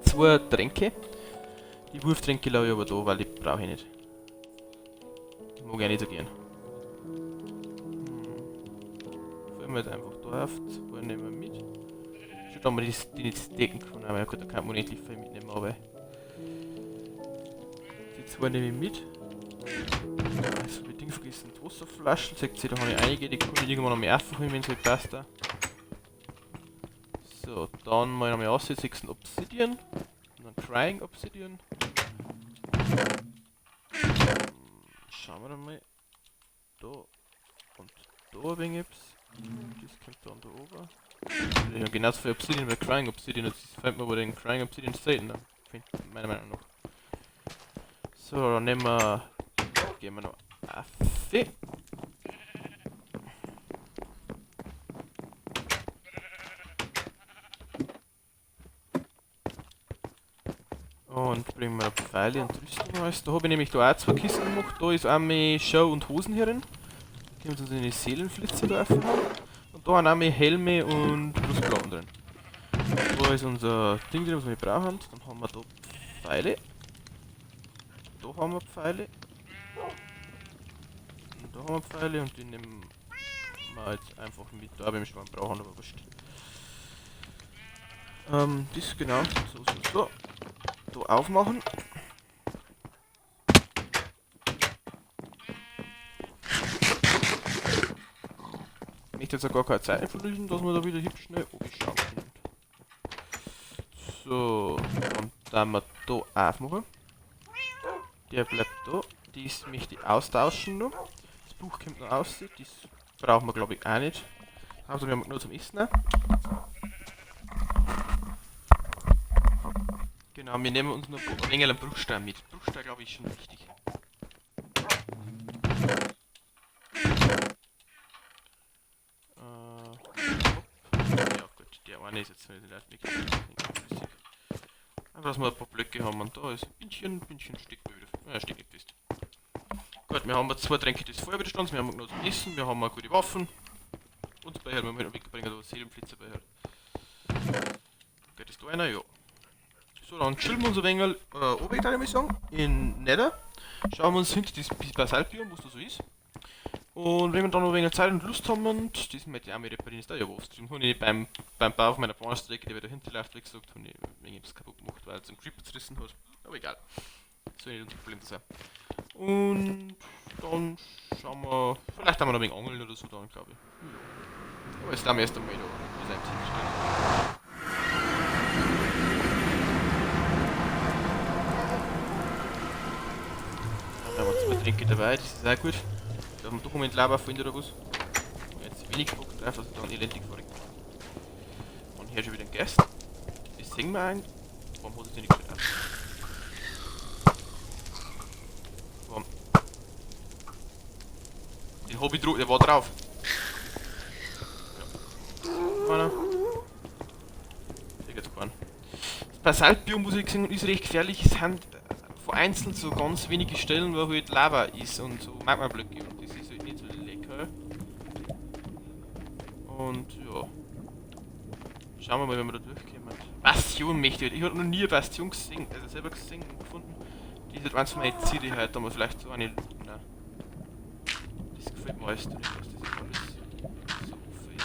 Zwei Tränke. Die Wurftränke lasse ich aber da, weil die brauche ich nicht. Die mag ich nicht so gern. Fallen wir jetzt einfach da auf. Zwei nehmen wir mit. Schon da wir die nicht decken können, aber gut, da kann man unendlich viel mitnehmen, aber die zwei nehme ich mit. Also die Ding vergessen, die Wasserflaschen, seht ihr, da habe ich einige, die kann ich irgendwann noch mehr aufholen, wenn es halt passt. So, dann mal noch mal aussetzen, Obsidian. Und dann Crying Obsidian. Schauen wir dann mal. Da und da ein wenig. Das kommt dann da oben. Ja, genauso viel Obsidian wie Crying Obsidian. Jetzt fällt mir aber den Crying Obsidian seltener. Meiner Meinung nach. So, dann nehmen wir. Gehen wir noch Affe. Und bringen wir Pfeile und Rüstung raus. Da habe ich nämlich da auch zwei Kisten gemacht. Da ist einmal Show und Hosen herin. können wir uns eine Seelenflitze da öffnen haben. Und da haben wir Helme und Brustplatten drin. Da ist unser Ding drin, was wir brauchen. Dann haben wir da Pfeile. Da haben wir Pfeile. Und da haben wir Pfeile und die nehmen wir jetzt einfach mit. Da habe ich schon brauchen, aber wurscht. Das genau, so. Da aufmachen. Ich möchte jetzt auch gar keine Zeit verlieren, dass wir da wieder hübsch schnell schauen können. So, und dann wir da aufmachen. Der bleibt da. Das möchte ich austauschen noch. Das Buch kommt noch raus, das brauchen wir glaube ich auch nicht. Also wir haben nur zum Essen. Auch. Genau, wir nehmen uns noch ein wenig einen Bruchstein mit. Bruchstein glaube ich ist schon wichtig. Ja gut, der eine ist jetzt nicht wirklich flüssig. Aber dass wir ein paar Blöcke haben und da ist ein Bündchen steckt mir wieder. Ja, steckt nicht fest. Gut, wir haben jetzt 2 Tränke des Feuerwiderstands, wir haben genug zum Essen, wir haben auch gute Waffen. Und bei wir müssen wegbringen, da Seelenflitzer bei Geht das da einer? Ja. So, dann chillen wir uns ein wenig oben, würde ich sagen, in Nether. Schauen wir uns hinter das Basaltbiom, was da so ist. Und wenn wir dann noch ein wenig Zeit und Lust haben, und das möchte ich auch mal reparieren, ist da ja was. Das habe ich beim Bau auf meiner Bahnstrecke, die wieder hinterläuft, wie gesagt, habe ich wegen etwas kaputt gemacht, weil es einen Creeper zerrissen hat. Aber egal. Soll nicht unser Problem sein. Und dann schauen wir, vielleicht haben wir noch ein wenig Angeln oder so dann, glaube ich. Ja. Aber jetzt haben wir erst einmal da. Das ist ein ziemlich schnell. Dann haben wir 2 Tränke dabei, das ist auch gut. Da haben wir doch um Lava finden oder was. Jetzt wenig Bock drauf, also dann elendig verrückt. Und hier schon wieder ein Gast. Das sehen wir ein. Warum hat es nicht geschafft? Warum? Den Hobby drauf, der war drauf. Ja. Einer. Der geht's gefahren. Das Basaltbiom, muss ich sagen, ist recht gefährlich. Es sind vereinzelt so ganz wenige Stellen, wo halt Lava ist und so Magmablöcke. Und das ist halt nicht so lecker. Und ja. Schauen wir mal, wenn wir da durchkommen. Bastion möchte ich. Ich habe noch nie eine Bastion gesehen, also selber gesehen und gefunden. Die ist halt eins von meinen Ziele heute, aber vielleicht so eine. Nein. Das gefällt mir alles nicht, dass das alles so viel ist.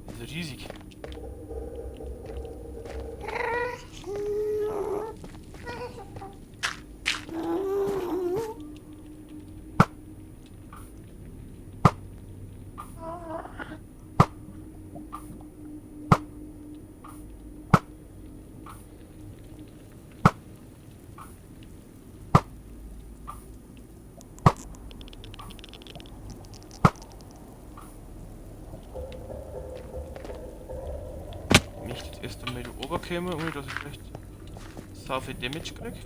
Das ist riesig. Ich möchte jetzt erst einmal da oben kommen, ohne dass ich vielleicht so viel Damage kriege.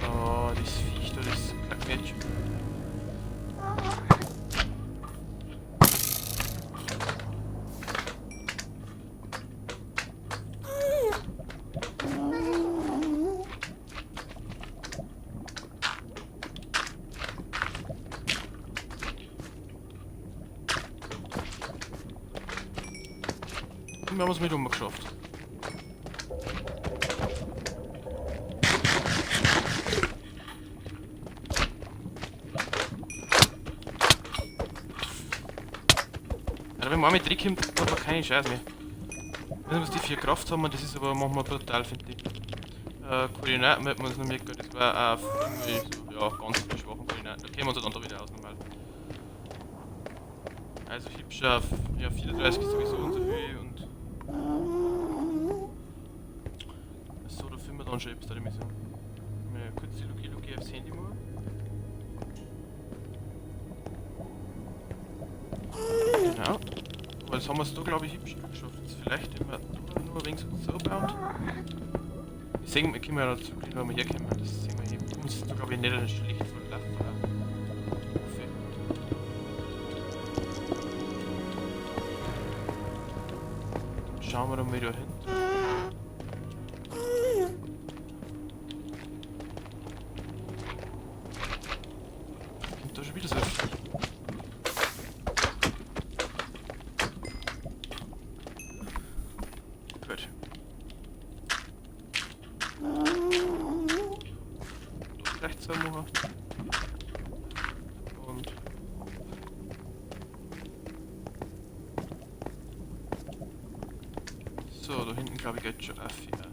Oh, das Viech da, das kackt mir jetzt schon. Und wir haben es mit umgeschafft. Also wenn man mit Trick kommt, hat man keine Chance mehr. Ich weiß nicht, was die 4 Kraft haben, das ist aber manchmal brutal, finde ich. Koordinaten hätten wir uns noch mitgehört, das war auch so, ja, ganz schwachen Koordinaten. Da kämen wir uns dann da wieder aus normal. Also hübsch auf, ja, 34 ist sowieso unser Höhe und so, da filmen wir dann schon etwas da damit so. Ja, kurz die Luki aufs Handy machen. jetzt haben wir es da glaube ich hübsch geschafft. Vielleicht immer nur ein wenig so bauen. Ich sehe, wir können ja dazu, wenn wir herkommen. Das sehen wir hier. Wir müssen da glaube ich nicht schlecht voll laufen. Schauen wir dann mal da hin. Und da schon wieder so. Gut. Da vielleicht so machen. Und so, da hinten glaube ich geht schon auf, ja.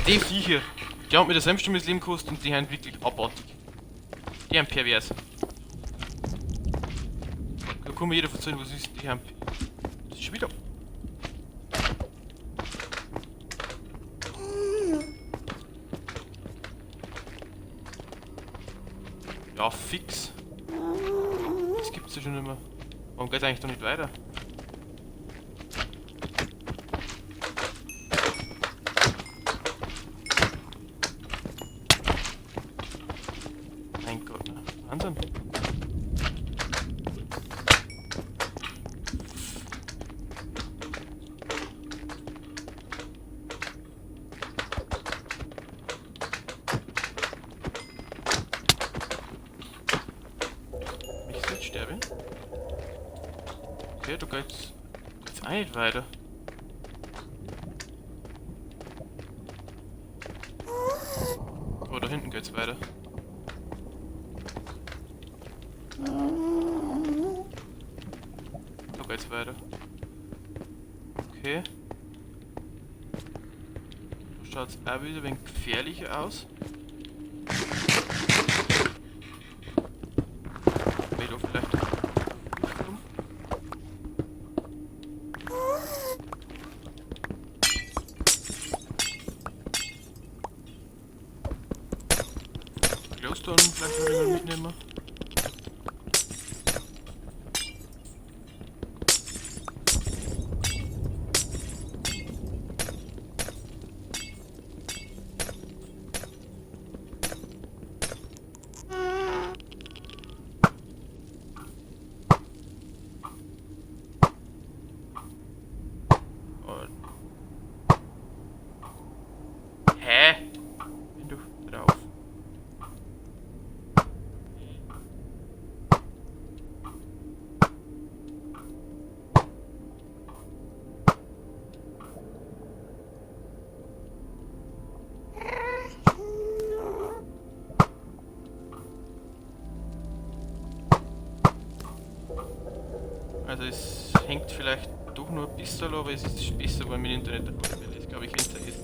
Die Viecher, die haben mir das Hemmstimme das Leben gekostet und die haben wirklich abartig. Die haben pervers. Da kann mir jeder erzählen, was ist, die haben. Das ist schon wieder. Ja, fix. Das gibt's ja schon immer. Warum geht's eigentlich da nicht weiter? Mein Gott, ne? Wahnsinn. Ich jetzt sterben. Okay, du geht's auch nicht weiter. Oh, da hinten geht's weiter. Da geht's weiter. Okay. Da schaut's auch wieder ein wenig gefährlicher aus. Nee, da vielleicht. Glowstone vielleicht noch jemand mitnehmen. Hä? Bin du drauf? Also es hängt vielleicht doch nur ein bisschen, aber es ist besser, wenn mein Internet dabei ist, glaube ich, hinter ist.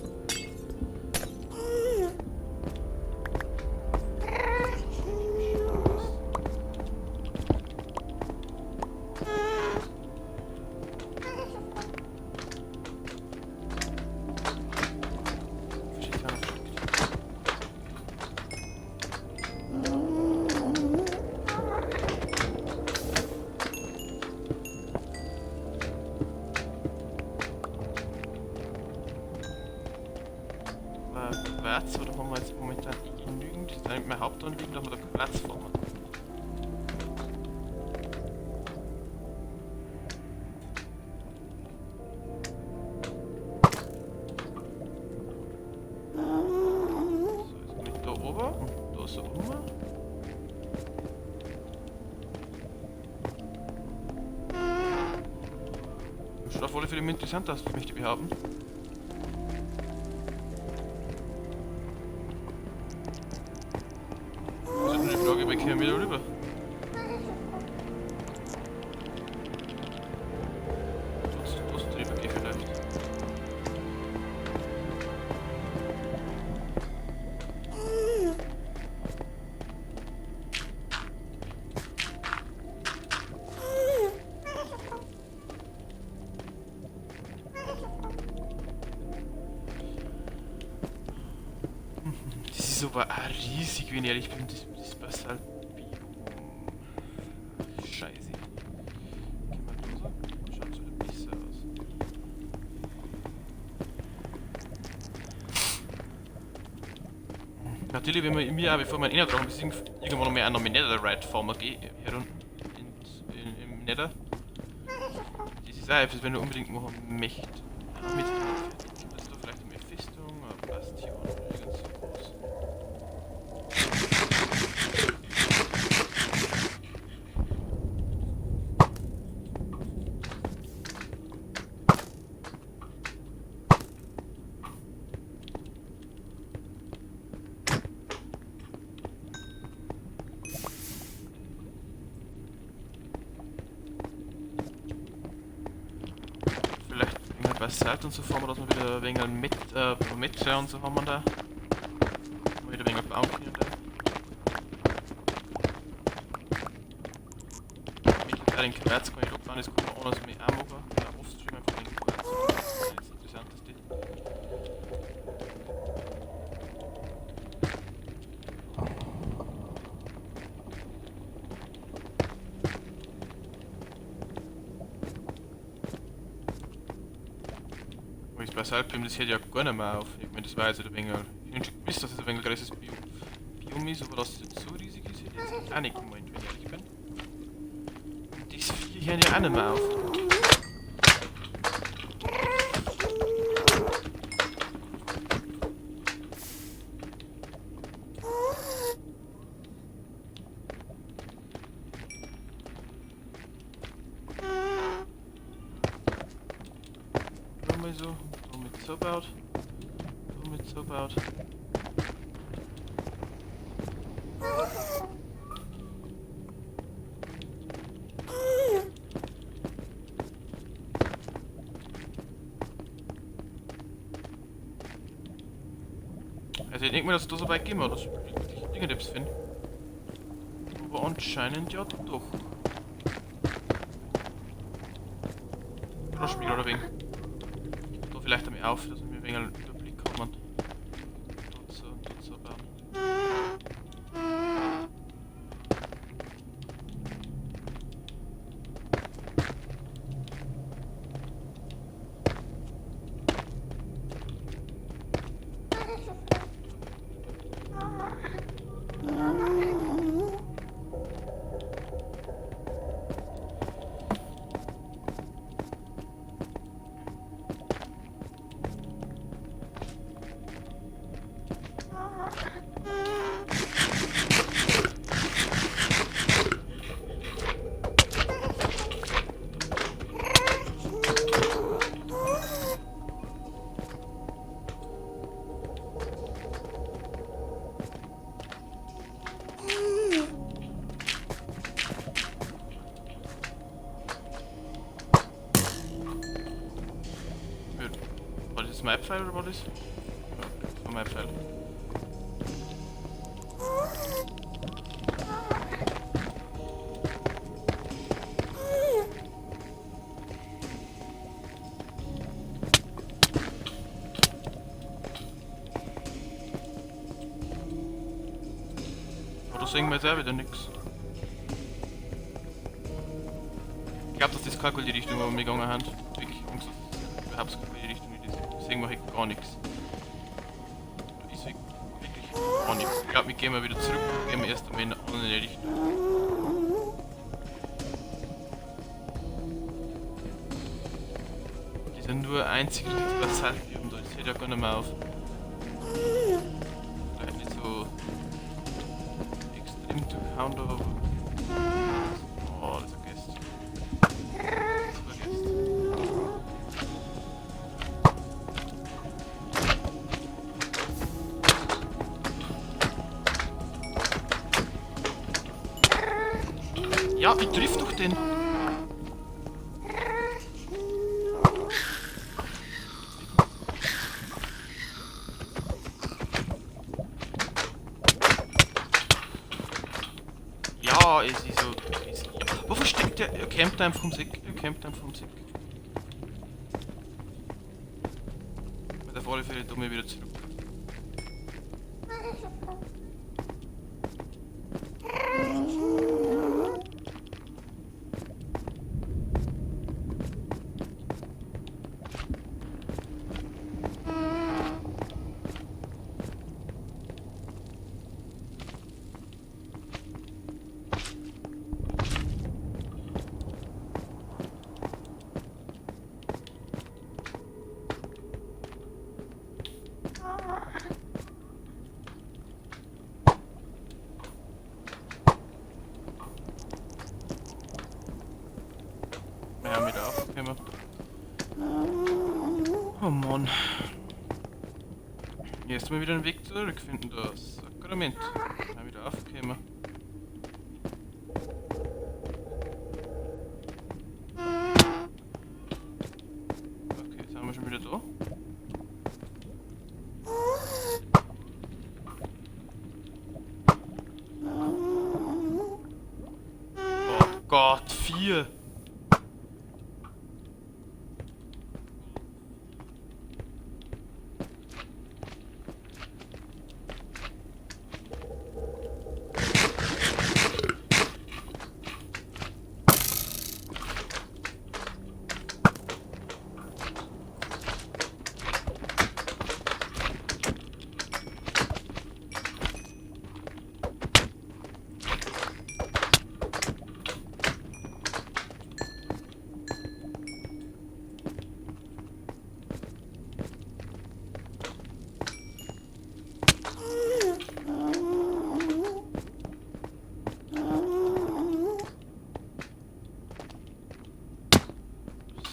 Platz, oder haben wir jetzt momentan genügend? Das ist eigentlich mein Hauptanliegen, dass wir da Platz haben. So, jetzt komme ich da oben und da so rum. Das schaut auf alle Fälle interessant aus, möchte ich behaupten. Wir können wieder rüber. Das drüber geht vielleicht. ist aber auch riesig, wenn ich ehrlich bin. Das Basalt. Scheiße. Gehen wir drüber. Schaut so ein bisschen aus. Natürlich, wenn wir mir auch bevor wir ihn reintragen, bis irgendwann noch mehr an Netherite Farmer gehen, hier unten im Nether. Das ist auch etwas, wenn du unbedingt machen möchtest. Mit dass du vielleicht eine Mephistung, eine Bastion oder irgend so was. Vielleicht irgendein Basalt und so fahren wir, dass wir wieder wegen einem Metre und so haben wir da. Mal wieder wegen einem Baum hier und da. Mit den Querz kann ich doch gar nicht gut machen, also mich auch machen. Ja, Offstream einfach wegen Querz. Das ist das Interessanteste. Das Basaltbiom, das hört ja gar nicht mehr auf. Ich meine, das war jetzt ein wenig. Ich wünsche gewiss, dass es ein wenig ein größeres Biom ist, aber dass es jetzt so riesig ist, hätte ich jetzt auch nicht gemeint, wenn ich ehrlich bin. Und das Vieh hört ja auch nicht mehr auf. So, damit so baut. Damit so baut. Also ich denke mal, dass es da so weit gehen wir, dass ich wirklich Dinge-Tipps finde. Aber anscheinend ja doch. Überrascht mich gerade ein wenig. Da vielleicht einmal auf, dass wir ein wenig einen Überblick haben. Dort so bauen. War das mein Pfeil oder war das? Ja, das war mein Pfeil. Oder sehen wir jetzt auch wieder nix. Ich glaube, dass das keine gute Richtung, wo wir gegangen haben. Wirklich Angst, dass das überhaupt keine gute Richtung ist. Deswegen mache ich gar nichts. Da ist wirklich gar nichts. Ich glaube, wir gehen mal wieder zurück und gehen wir erst einmal in eine andere Richtung. Das ist nur ein einziges Basaltbiom, das hört ja gar nicht mehr auf. Vielleicht nicht so extrem durchhauen, aber. Oh, das vergesst. Das vergesst. Ja, wie trifft doch den? Ja, es ist so. Wo versteckt der? Er campt einfach vom Sick. Er campt einfach vom Sick. Mit auf alle Fälle tun wir wieder zurück. Ja, wieder aufgekommen. Oh Mann. Jetzt mal wieder einen Weg zurückfinden, das Sakrament. Ja, wieder aufgekommen. Okay, jetzt sind wir schon wieder da. Oh Gott, 4!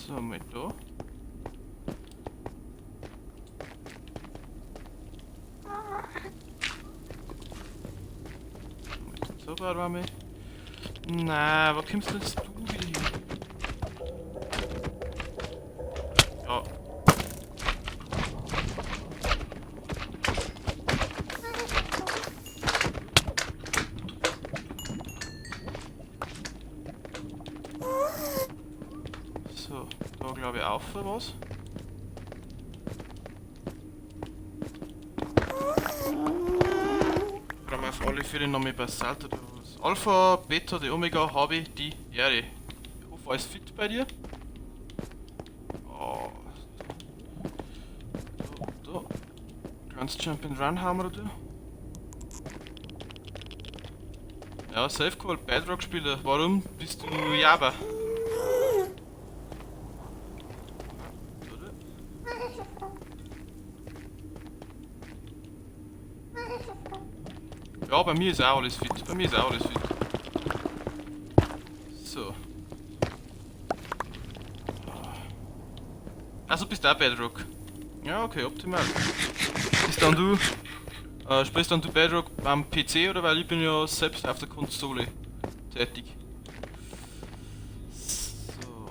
So, mit da. So weit waren wir. Nein, wo kommst du jetzt du wieder hin? Ja. So, da glaube ich auch für was. Brauchen wir auf alle Fälle noch mit Basalt oder was? Alpha, Beta, die Omega habe ich, die Erde. Ich hoffe, alles fit bei dir. Oh. Da. Kannst Jump and Run haben oder? Ja, Safe Call, Bedrock Spieler. Warum bist du Java? Ja, bei mir ist auch alles fit. Bei mir ist auch alles fit. So. Also bist du auch Bedrock. Ja, okay, optimal. Bist dann du. Spielst dann du Bedrock am PC oder weil ich bin ja selbst auf der Konsole tätig. So.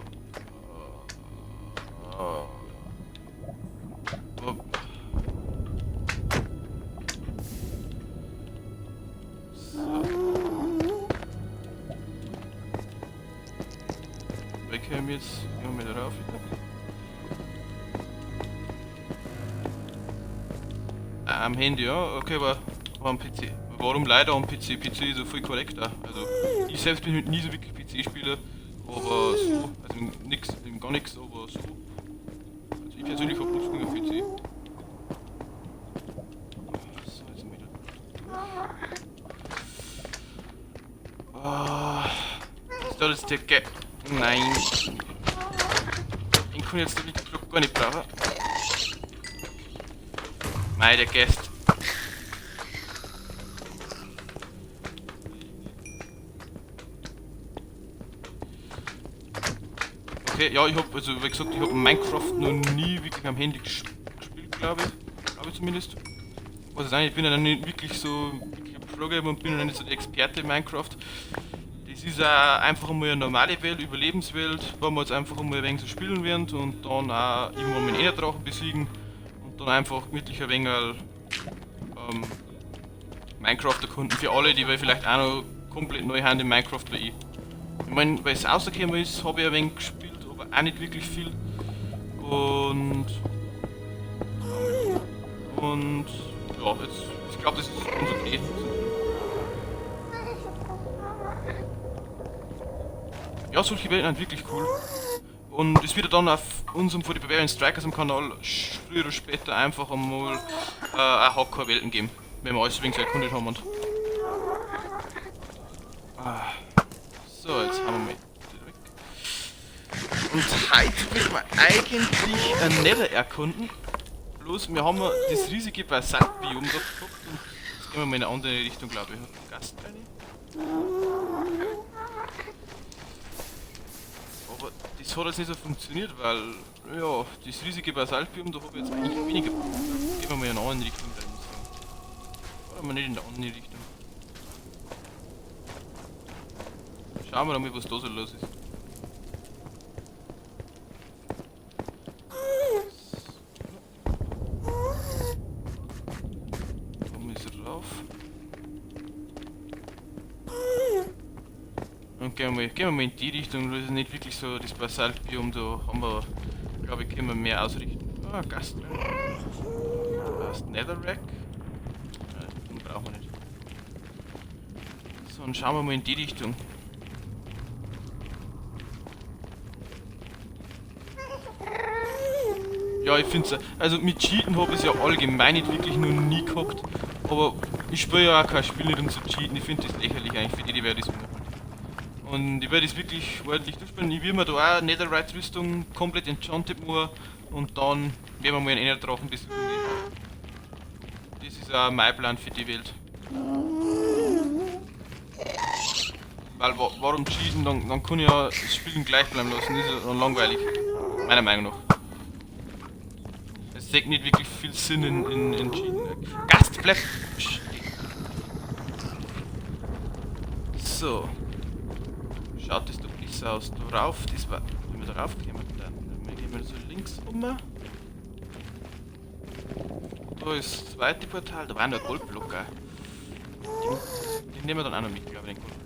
Gehen wir jetzt wieder rauf wieder. Am Handy, ja, okay, aber am PC. Warum leider am PC? PC ist ja voll korrekter. Also ich selbst bin nie so wirklich PC-Spieler, aber so, also nix, gar nichts, aber so. Also ich persönlich verputze mich auf PC. So, jetzt wieder. Ist da jetzt der Nein. Den kann ich jetzt wirklich gar nicht brauchen. Nein, der Gast. Okay, ja, ich hab, also wie gesagt, ich hab Minecraft noch nie wirklich am Handy gespielt, glaube ich. Glaube ich zumindest. Was ist eigentlich, ich bin ja nicht wirklich so ein Pro-Gamer und bin ja nicht so der Experte in Minecraft. Es ist auch einfach einmal eine normale Welt, Überlebenswelt, wo wir jetzt einfach einmal ein wenig so spielen werden und dann auch irgendwann mal den Enderdrachen besiegen und dann einfach gemütlich ein wenig Minecraft erkunden für alle, die vielleicht auch noch komplett neu haben in Minecraft wie ich. Ich meine, weil es rausgekommen ist, habe ich ein wenig gespielt, aber auch nicht wirklich viel. Und ja, jetzt Ich glaube, das ist ganz okay. Ja, solche Welten sind wirklich cool. Und es wird dann auf unserem von den Bavarian Strikers am Kanal früher oder später einfach einmal auch Hardcore-Welten geben, wenn wir alles wegen so erkundet haben. Und so, jetzt haben wir mich weg. Und heute wird man eigentlich ein Nether erkunden. Bloß wir haben das riesige Basaltbiom da gehabt und jetzt gehen wir mal in eine andere Richtung, glaube ich. Hat Gast rein. Aber das hat jetzt nicht so funktioniert, weil ja, das riesige Basaltbiom, da habe ich jetzt eigentlich weniger. Gehen wir mal in eine andere Richtung rein, muss ich sagen. Oder mal nicht in eine andere Richtung. Schauen wir mal, was da so los ist. Da muss ich rauf. Und gehen wir mal in die Richtung, das ist nicht wirklich so das Basaltbiom, da haben wir, glaube ich, können wir mehr ausrichten. Ah, Gast. Gast Netherrack. Den brauchen wir nicht. So, und schauen wir mal in die Richtung. Ja, ich finde es, also mit Cheaten habe ich es ja allgemein nicht wirklich noch nie gehabt, aber ich spiele ja auch kein Spiel nicht um zu cheaten, ich finde das lächerlich eigentlich, für die werde ich es machen. Und ich werde es wirklich ordentlich durchspielen, ich will mir da auch eine Netherite-Rüstung komplett enchanted machen und dann werden wir mal einen Enderdrachen besuchen. Das ist auch mein Plan für die Welt. Weil warum cheaten, dann kann ich ja das Spielen gleich bleiben lassen, das ist ja dann langweilig, meiner Meinung nach. Es sagt nicht wirklich viel Sinn in Cheaten. Gast, bleib! So. Schaut das doch besser aus. Da rauf, das war. Wenn wir da rauf gehen, dann gehen wir so links um. Da ist das zweite Portal, da war noch ein Goldblock. Den nehmen wir dann auch noch mit, glaube ich, den Goldblock.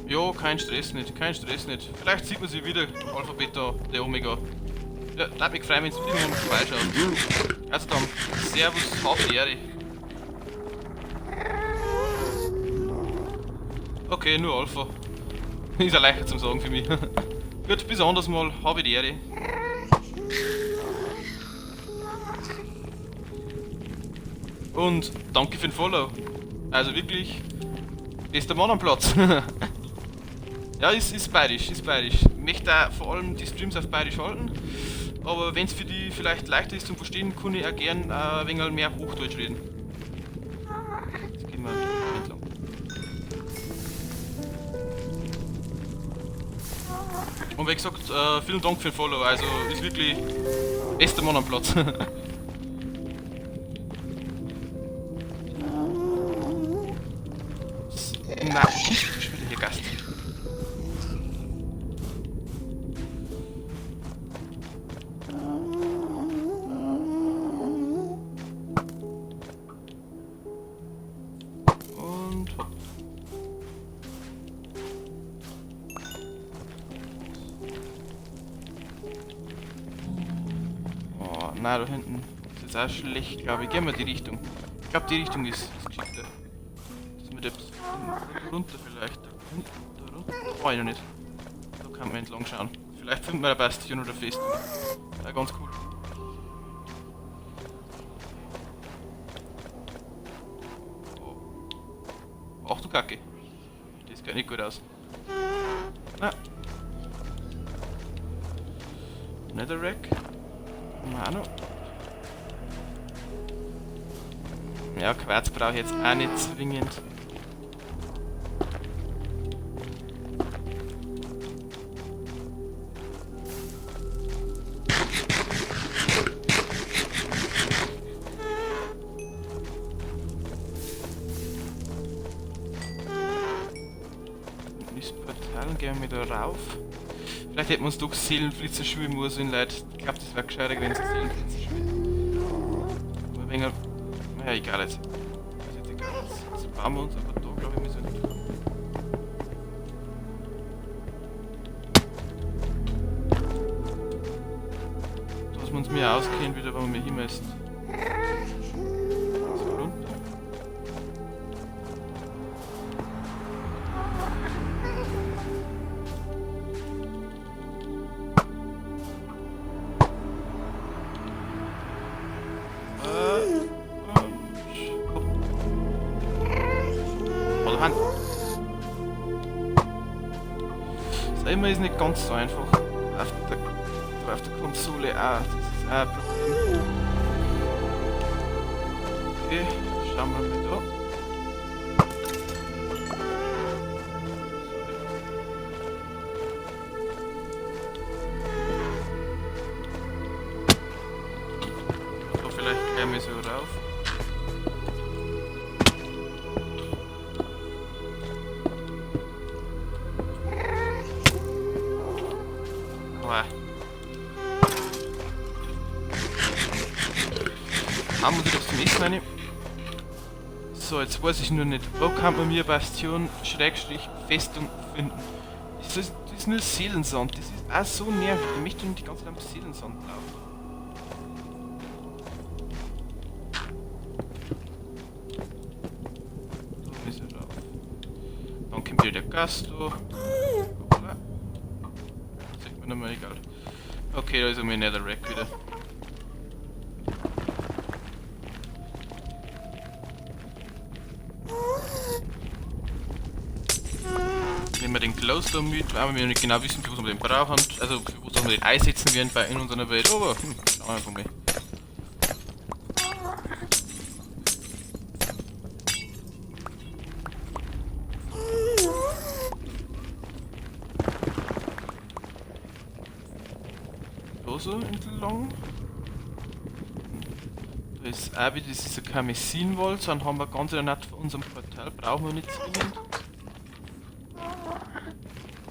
Jo, kein Stress nicht, kein Stress nicht. Vielleicht sieht man sie wieder, Alpha, Beta, der Omega. Ja, darf mich freuen, wenn es irgendwann vorbeischaut. Also dann, Servus, auf die Ehre. Okay, nur Alpha. Ist ja leichter zum Sagen für mich. Gut, bis anders mal, habe die Ehre. Und danke für den Follow. Also wirklich, bester Mann am Platz. Ja, ist bayerisch, ist bayerisch. Ich möchte auch vor allem die Streams auf bayerisch halten, aber wenn es für die vielleicht leichter ist zum Verstehen, kann ich auch gern ein wenig mehr Hochdeutsch reden. Jetzt gehen wir entlang. Und wie gesagt, vielen Dank für den Follow, also ist wirklich bester Mann am Platz. Na, ich bin hier Gast. Und hopp. Oh, na, da hinten ist jetzt auch schlecht, glaube ich. Gehen wir die Richtung. Ich glaube, die Richtung ist geschickter. Das mit der runter vielleicht. Da hinten, da runter. Da war ich noch nicht. Da kann man entlang schauen. Vielleicht finden wir eine Bastion oder Festung. Ja, ganz cool. Oh. Ach du Kacke. Das geht nicht gut aus. Ah. Netherrack. Mano. Ja, Quarz brauche ich jetzt auch nicht zwingend. Das Portal, gehen wir da rauf. Vielleicht hätten wir uns doch Seelenflitzer schulen müssen, Leute. Ich glaube, das wäre gescheiter gewesen, Seelenflitzer schulen. Aber ein wenig. Naja, egal jetzt. Das ist jetzt egal. Jetzt bauen wir uns, aber da glaube ich müssen wir nicht. mir ausgehen wieder, wenn wir hier müssen. So runter. Oder Hand. Das immer ist nicht ganz so einfach. Auf der Konsole auch. Das ist auch ein Problem. Okay, schauen wir mal da. So, vielleicht kämen wir so rauf. Haben wir das zum nächsten Mal. So, jetzt weiß ich nur nicht, wo kann man mir Bastion Schrägstrich Festung finden? Das ist nur Seelensand, das ist auch so nervig, ich möchte nicht die ganze Zeit am Seelensand laufen. Da ist er drauf. Dann kommt wieder der Gast da. Hoppla. Das sieht mir nochmal egal. Okay, da ist er mir Netherrack wieder. Nehmen wir den Glowstone mit, weil wir nicht genau wissen, für was wir den brauchen, also für was wir den einsetzen werden bei in unserer Welt, aber schauen wir einfach mal. Da so entlang. Da ist auch wieder dieser Kamisinwald, dann haben wir ganz in der Nähe von unserem Portal, brauchen wir nicht zwingend.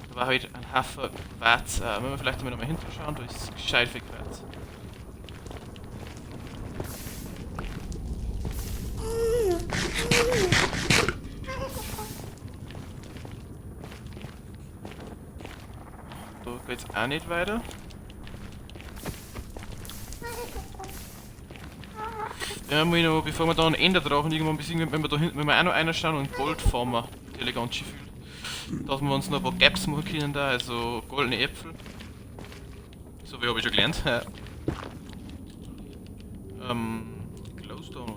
Da war halt ein Haufen Quarz. Wenn wir vielleicht mal hinterschauen, da ist gescheit viel Quarz. Da geht's auch nicht weiter. Ja, noch, bevor wir da einen Enderdrachen irgendwann besiegen, wenn wir da hinten, wenn wir auch noch einer schauen und Gold farmen, die elegant schön fühlt. Dass wir uns noch ein paar Gaps machen können da, also goldene Äpfel. So wie habe ich schon gelernt. Glowstone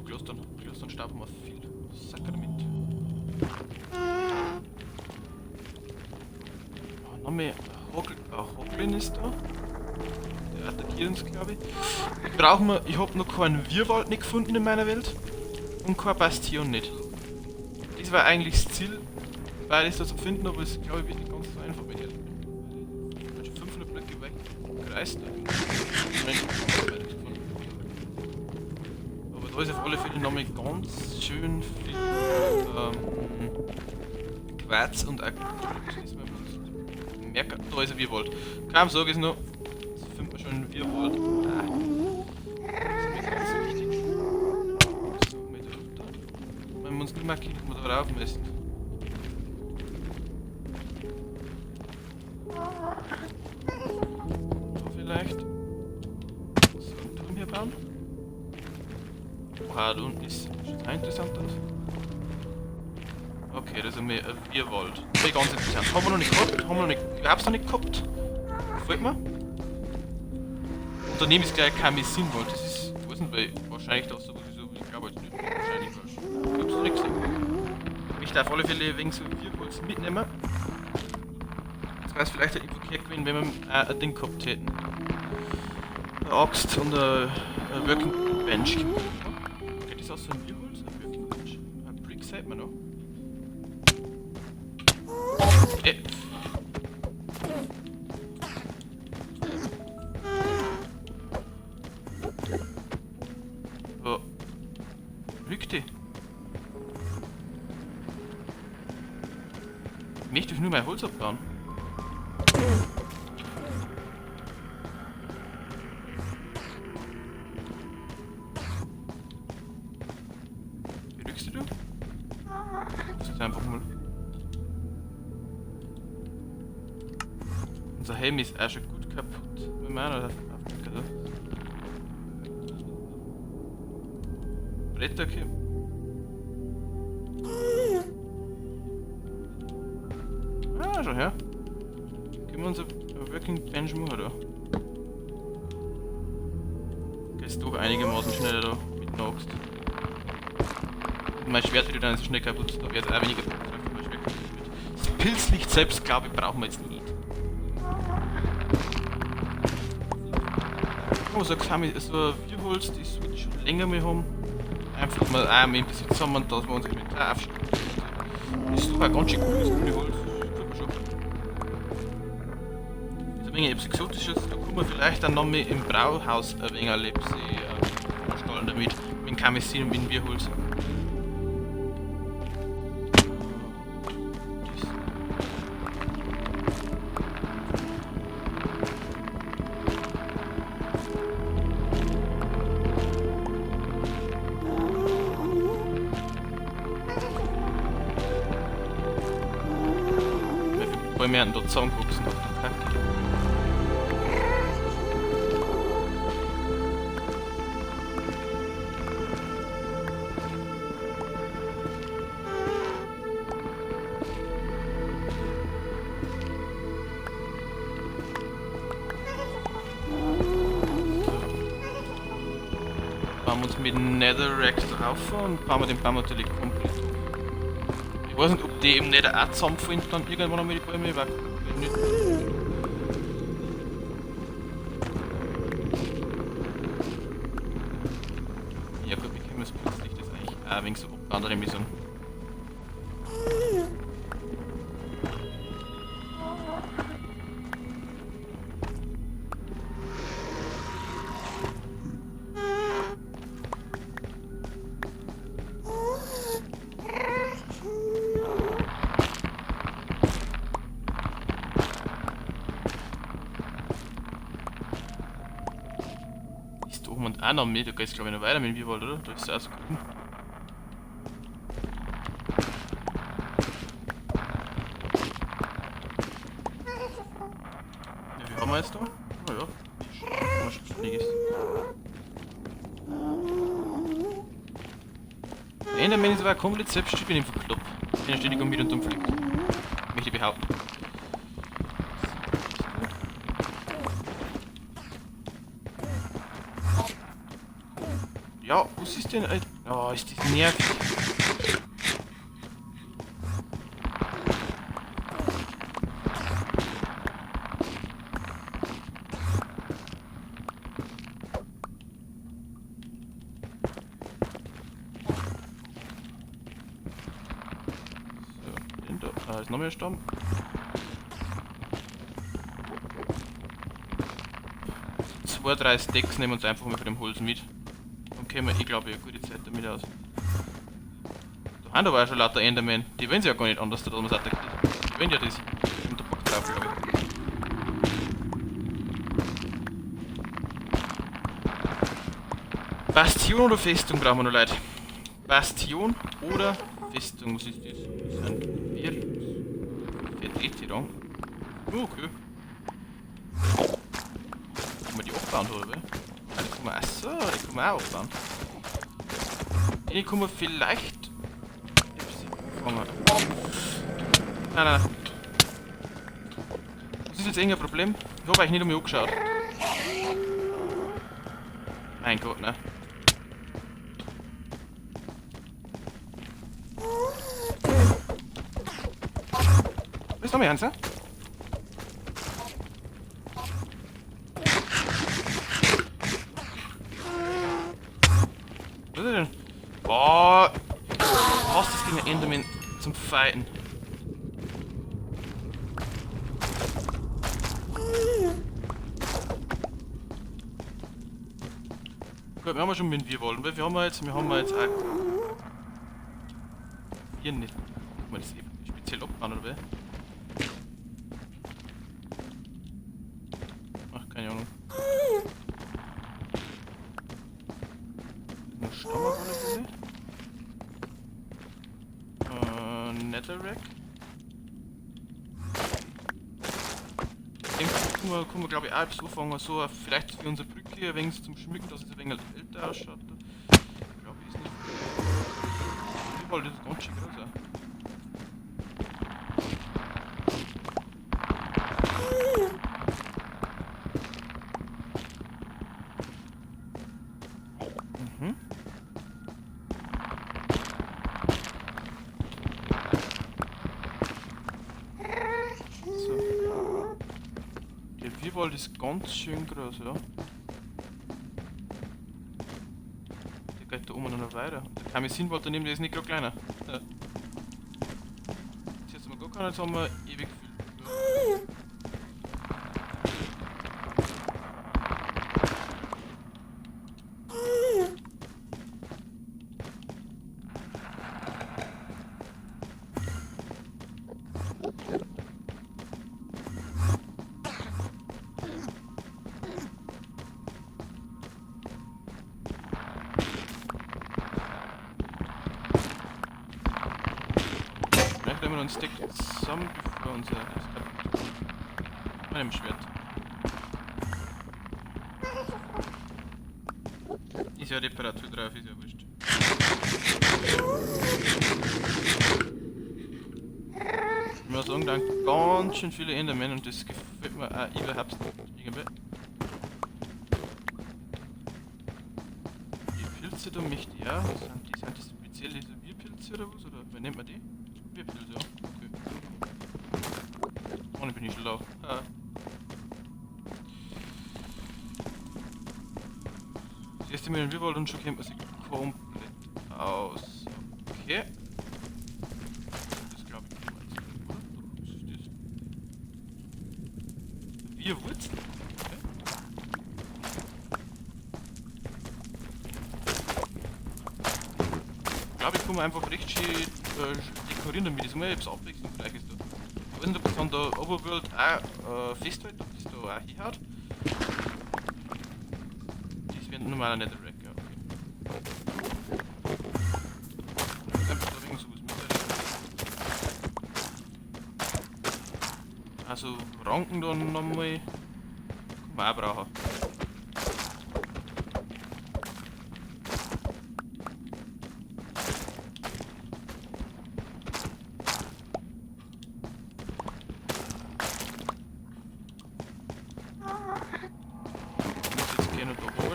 stauben wir viel. Sacker damit. Noch mehr Hoglin ist da. Der attackiert uns, glaube ich. Ich habe noch keinen Wirrwald nicht gefunden in meiner Welt. Und kein Bastion nicht. Das war eigentlich das Ziel, beides da zu finden, aber es glaube ich wird nicht ganz so einfach bei dir. Ich bin schon 500 Blöcke weg. Kreist. Aber da ist auf alle Fälle noch mal ganz schön viel Quarz und auch merken, da ist ein Wirrwald. Kaum sage ich es noch, das findet man schon einen Wirrwald. Das ist mir ganz wichtig. So, mit runter. Wenn wir uns nicht markieren, dass wir da rauf müssen. Da vielleicht. So einen Turm hier bauen. Oha, da unten ist schon interessant aus. Okay, das ist ein Wirrwald. Das ist ganz interessant. Haben wir noch nicht gehabt? Ich hab's noch nicht gehabt. Gefällt mir. Und daneben ist gleich kein Kamisinwald. Das ist, ich weiß nicht, weil wahrscheinlich das so, ich glaube jetzt nicht. Wahrscheinlich falsch. Ich hab's noch nicht gesehen. Ich darf auf alle Fälle wegen so Wirrwalds mitnehmen. Das wäre vielleicht ein verkehrt gewesen, wenn wir ein Ding gehabt hätten. Eine Axt und eine Working Bench. Okay, das ist auch so ein Wirrwald, ein Working Bench. Ein Brick sieht man noch. So. Rück die. Ich möchte nur mein Holz abbauen. Wie rückst du? Das ist einfach mal. Unser Helm ist auch schon gut kaputt. Wenn wir auch noch auf Bretter kommen. Ah, schau her. Können wir uns ein Working Bench machen da? Gehst doch einigermaßen schneller da mit der Axt. Mein Schwert wird dann so schnell kaputt, da wird es auch weniger kaputt. Das Pilzlicht selbst, glaube ich, brauchen wir jetzt nicht. Oh, so ein Wirholz, das wir schon länger mehr haben. Einfach mal auch mehr im Besitz haben und dass wir uns Inventar aufstellen. Das ist doch ein ganz schön cooles Wirholz. Das ist ein wenig etwas Exotisches, da kann man vielleicht dann noch mehr im Brauhaus ein wenig etwas gestalten damit. Mit Kamessin und mit Wirholz. Wir werden dort zusammenwachsen auf der Kacke. Bauen wir uns mit dem Netherrack drauf und bauen wir den Baum natürlich komplett. Ich weiß nicht, ob die eben nicht auch zusammenfallen dann irgendwann einmal die Bäume, weil nicht. Ja gut, wie können wir das plötzlich das eigentlich auch ein wenig so abwandern müssen. Und auch noch mit, du gehst glaube ich noch weiter mit dem Wirwald, oder? Da ist es auch so gut. Ja, wie haben wir jetzt da? Oh ja, was schon ist. Der Enderman ist aber komplett selbstständig, wenn ich ihn verklopp. Wenn er ständig um mit und umfliegt. Möchte ich behaupten. Ja, was ist denn? Oh, ist das nervig. So, da ist noch mehr Stamm. Zwei, drei Stacks nehmen wir uns einfach mal von dem Holz mit. Können wir, ich glaube, eine gute Zeit damit aus. Da haben aber auch schon lauter Endermen. Die wollen sie ja gar nicht anders, dass man es attackiert. Die wollen ja das. Und der Bock drauf, glaube ich. Bastion oder Festung brauchen wir noch, Leute. Bastion oder Festung, was ist das? Das sind Vertreterung. Oh, okay. Kann man die abbauen, oder? Die kann man, achso, die kann man auch aufbauen. Die kann man vielleicht... Nein, nein. Das ist jetzt irgendein Problem. Ich habe eigentlich nicht um mich angeschaut. Mein Gott, ne. Willst du noch mehr eins, ne? Was ist denn? Boah! Was ist das gegen den Enderman zum Fighten? Gut, wir haben ja schon mit wir wollen, weil wir haben jetzt auch hier nicht. Kann man das eben speziell abbauen oder was? Ach, keine Ahnung. Noch Stamm auf alle Fälle. Netherrack. Den kann man glaube ich auch etwas anfangen, so vielleicht für unsere Brücke ein wenig zum Schmücken, dass es ein wenig älter ausschaut. Ich glaube, ist nicht. Wiewold ist ganz schön groß. Mhm. So. Der Wiewold ist ganz schön groß, ja. Der geht da oben noch weiter. Der Kamisinwald daneben, der ist nicht gerade kleiner. Ja. Jetzt haben wir gar keinen, jetzt haben wir ewig viel. Vielleicht nehmen wir uns Stick zusammen, bevor unser das kaputt mit einem Schwert. Ist ja Reparatur drauf, ist ja wurscht. Ich muss sagen, dann ganz schön viele Endermen und das gefällt mir auch überhaupt nicht. Irgendwie. Die Pilze da möchte ich auch. Sind das speziell diese Bierpilze oder was? Oder wie nennt man die? Bierpilze, ja. Okay. Ohne bin ich schlau. Ah. Das erste Mal in Wiewold und schon kennt man sich komplett aus. Okay. Das glaube ich nicht, oder? Was ist das? Bierwurzel? Okay. Ich glaube, ich kann mir einfach recht schön dekorieren damit. Das ist mal etwas abwechslungsreich ist da. Ich weiß nicht, ob das an der Overworld auch festhält, ob das da auch hinhaut. Das wäre normaler Netherrack, ja. Einfach da wegen sowas mit. Also Ranken dann nochmal. Kann man auch brauchen.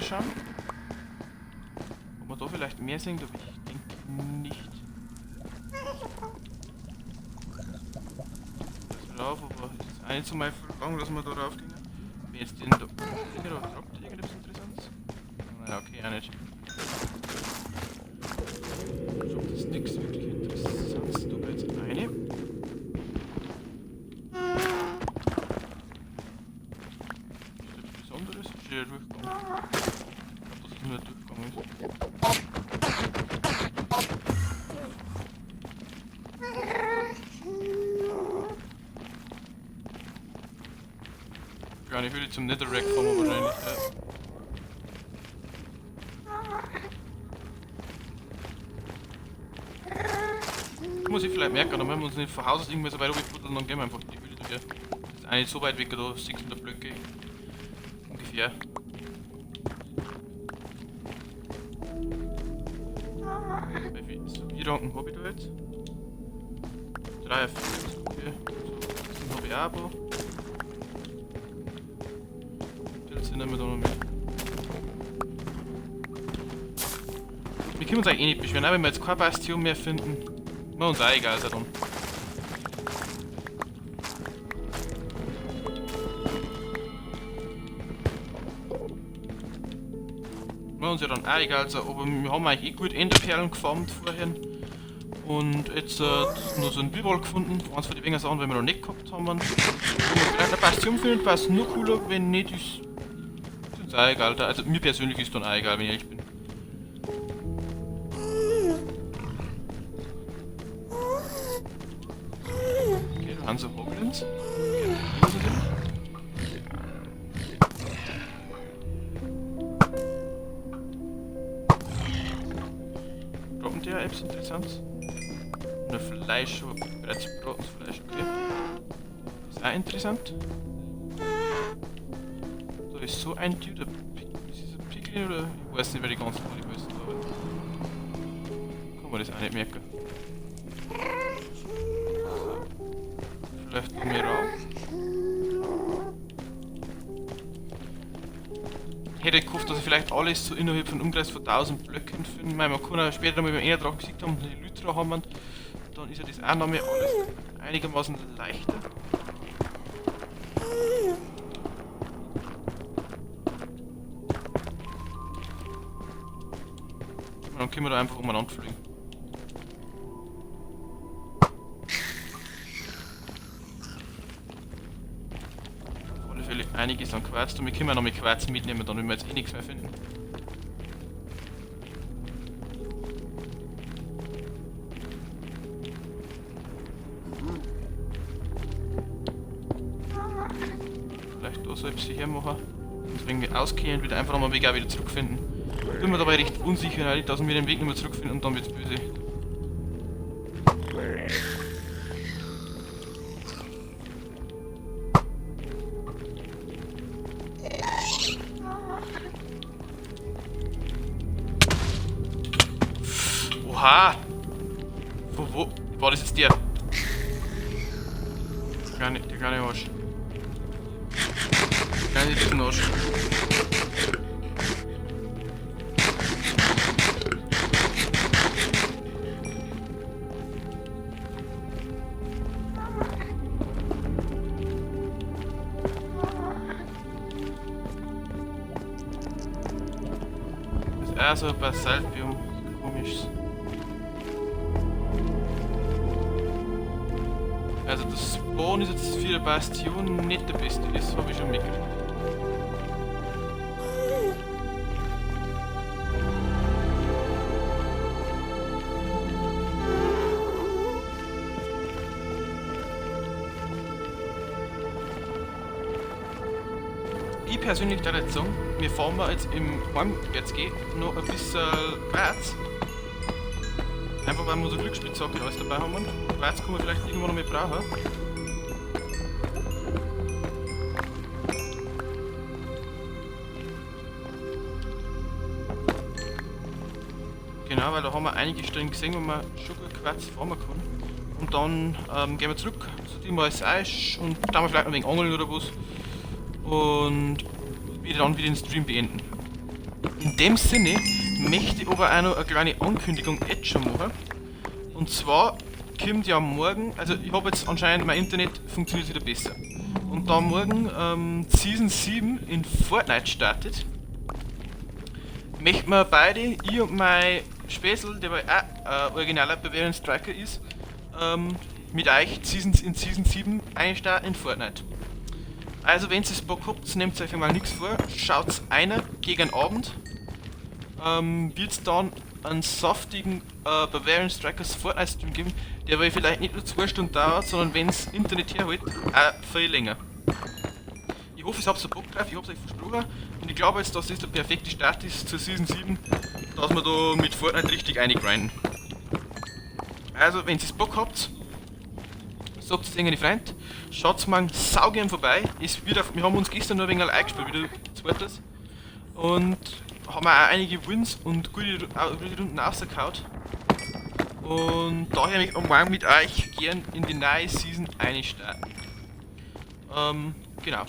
Schauen. Ob wir da vielleicht mehr sehen, aber ich denke nicht. Das rauf, aber es ist eigentlich so mein Verlangen, dass wir da rauf gehen. Wenn jetzt den da oder droppt irgendetwas Interessantes? Naja, okay, auch nicht. Droppt ist nichts wirklich Interessantes, da geht jetzt eine. Ist das Besonderes? Ist der Durchgang? Nur durchgegangen ist. Gar nicht, ich würde zum Netherrack kommen wahrscheinlich. Ja. Muss ich vielleicht merken, dann wenn wir uns nicht von Haus aus irgendwann so weit oben dann gehen wir einfach die Höhle durch. Das ist eigentlich so weit weg, da 600 Blöcke ungefähr. Wie Ranken habe ich da jetzt? 43, okay. So, dann habe ich auch ein paar. Pilze nehmen wir da noch mit. Wir können uns eigentlich eh nicht beschweren, auch wenn wir jetzt keine Bastion mehr finden. War uns auch egal darum. War uns ja dann auch egal, also, aber wir haben eigentlich eh gut Enderperlen gefarmt vorhin. Und jetzt noch so ein Wiewold gefunden, eins von den wenigen Sachen, wenn wir noch nicht gehabt haben. Wenn wir vielleicht eine Bastion finden, wäre es nur cooler, wenn nicht, ist uns auch egal. Also mir persönlich ist dann auch egal, wenn ich ehrlich bin. Okay, da haben sie Goblins. Droppen die ja etwas Interessantes? Nur Fleisch, aber bereits gebratenes Fleisch, okay. Das ist auch interessant. Da ist so ein Dude, ist das ein Piglin oder? Ich weiß nicht, wer die ganzen Volleyball sind, aber. Kann man das auch nicht merken. Vielleicht kommen wir rauf. Hätte ich gehofft, dass ich vielleicht alles so innerhalb von einem Umkreis von 1000 Blöcken finde. Man kann ja später mal beim Enderdrachen besiegt haben und die Lytra haben, dann ist ja das auch noch mehr alles einigermaßen leichter. Und dann können wir da einfach umeinander fliegen. Auf alle Fälle einiges an Quarz. Und wir können noch mit Quarz mitnehmen, dann wenn wir jetzt eh nichts mehr finden. Vielleicht da so etwas hier machen. Und wenn wir ausgehen, wieder einfach nochmal Weg auch wieder zurückfinden. Bin mir dabei recht unsicher, dass wir den Weg nicht mehr zurückfinden und dann wird's böse. Oha! Wo war das jetzt der? Der kleine Arsch. Der kleine diesen Arsch. Das ist auch so ein Basaltbiom. Komisch. Also das Spawn ist jetzt für eine Bastion nicht der beste, das habe ich schon mitgekriegt. Ich persönlich würde jetzt sagen, wir fahren jetzt im Heimwärtsgehen noch ein bisschen Quarz. Einfach weil wir so Glücksspitzhacke alles dabei haben. Quarz können wir vielleicht irgendwann noch mehr brauchen. Genau, weil da haben wir einige Stellen gesehen, wo man schon gut Quarz farmen kann. Und dann gehen wir zurück zu dem, was es ist, und da wir vielleicht noch ein wenig angeln oder was. Und dann wieder den Stream beenden. In dem Sinne möchte ich aber auch noch eine kleine Ankündigung jetzt schon machen. Und zwar kommt ja morgen, also ich habe jetzt anscheinend, mein Internet funktioniert wieder besser. Und da morgen Season 7 in Fortnite startet, möchten wir beide, ich und mein Späßel, der auch originaler Bavarian Striker ist, mit euch in Season 7 einstarten in Fortnite. Also wenn ihr es Bock habt, nehmt euch einmal nichts vor, schaut einer gegen Abend, wird es dann einen saftigen Bavarian Strikers Fortnite Stream geben, der aber vielleicht nicht nur 2 Stunden dauert, sondern wenn es Internet herholt, auch viel länger. Ich hoffe, ihr habt so Bock drauf, ich habe es euch versprochen und ich glaube jetzt, dass das der perfekte Start ist zur Season 7, dass wir da mit Fortnite richtig eingrinden. Also wenn ihr Bock habt, sagt es irgendeine Freund, schaut mal saugern vorbei. Wir haben uns gestern nur ein wenig eingespielt, wieder zweites. Und haben auch einige Wins und gute Runden rausgehauen. Und daher möchte ich morgen mit euch gern in die neue Season einstarten. Genau.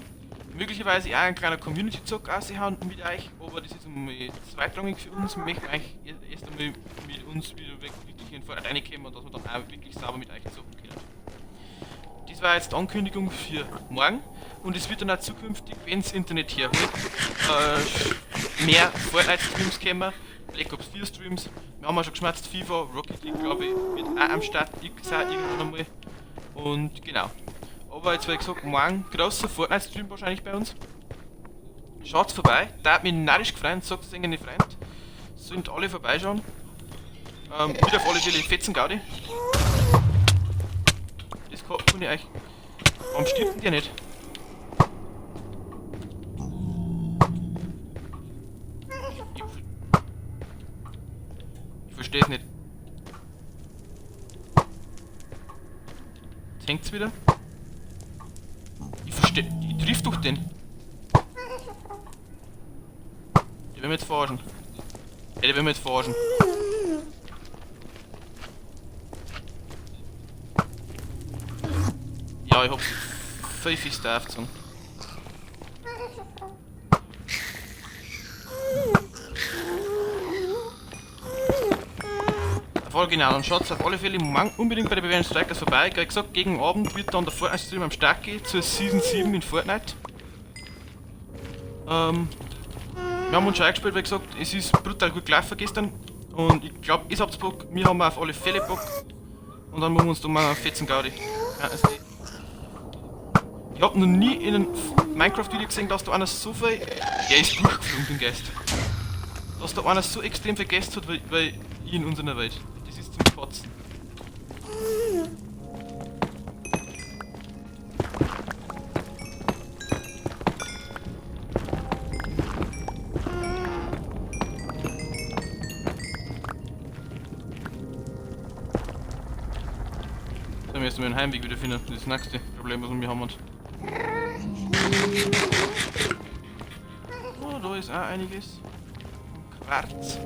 Möglicherweise auch ein kleiner Community-Zock raushauen mit euch, aber das ist einmal zweitrangig für uns. Wir möchten euch erst einmal mit uns wieder wirklich in Fortnite reinkommen und dass wir dann auch wirklich sauber mit euch zocken können. Das war jetzt die Ankündigung für morgen und es wird dann auch zukünftig, wenn das Internet herholt, mehr Fortnite-Streams kommen, Black Ops 4 Streams, wir haben auch schon geschmatzt, FIFA, Rocket League glaube ich, wird auch am Start sein irgendwann einmal. Und genau. Aber jetzt wie gesagt, morgen großer Fortnite-Stream wahrscheinlich bei uns. Schaut vorbei, da hat mich narrisch gefreut, sagt es irgendeine Freund. Sollen alle vorbeischauen. Wieder auf alle Fälle fetzen Gaudi. Das kann ich euch. Warum stirbt denn der nicht? Ich verstehe es nicht. Jetzt hängt's wieder. Ich triff doch den. Der will mich jetzt verarschen. Der will mich jetzt verarschen. Ja, ich hab 5 ist der aufgezogen. Voll genau, und schaut auf alle Fälle unbedingt bei den Bavarian Strikers vorbei. Wie gesagt, gegen Abend wird dann der Fortnite-Stream am Start gehen zur Season 7 in Fortnite. Wir haben uns schon eingespielt, wie gesagt, es ist brutal gut gelaufen gestern. Und ich glaube, ihr habt Bock, wir haben auf alle Fälle Bock. Und dann machen wir uns da mal 14 Gaudi. Ja, also ich hab noch nie in einem Minecraft-Video gesehen, dass da einer so viel... Der ist durchgeflogen, den Geist. Dass da einer so extrem viel Gäste hat, weil ich in unserer Welt. Das ist zum Kotzen. Dann müssen wir den Heimweg wieder finden. Das ist das nächste Problem, was wir haben. Oh, da ist auch einiges. Quarz.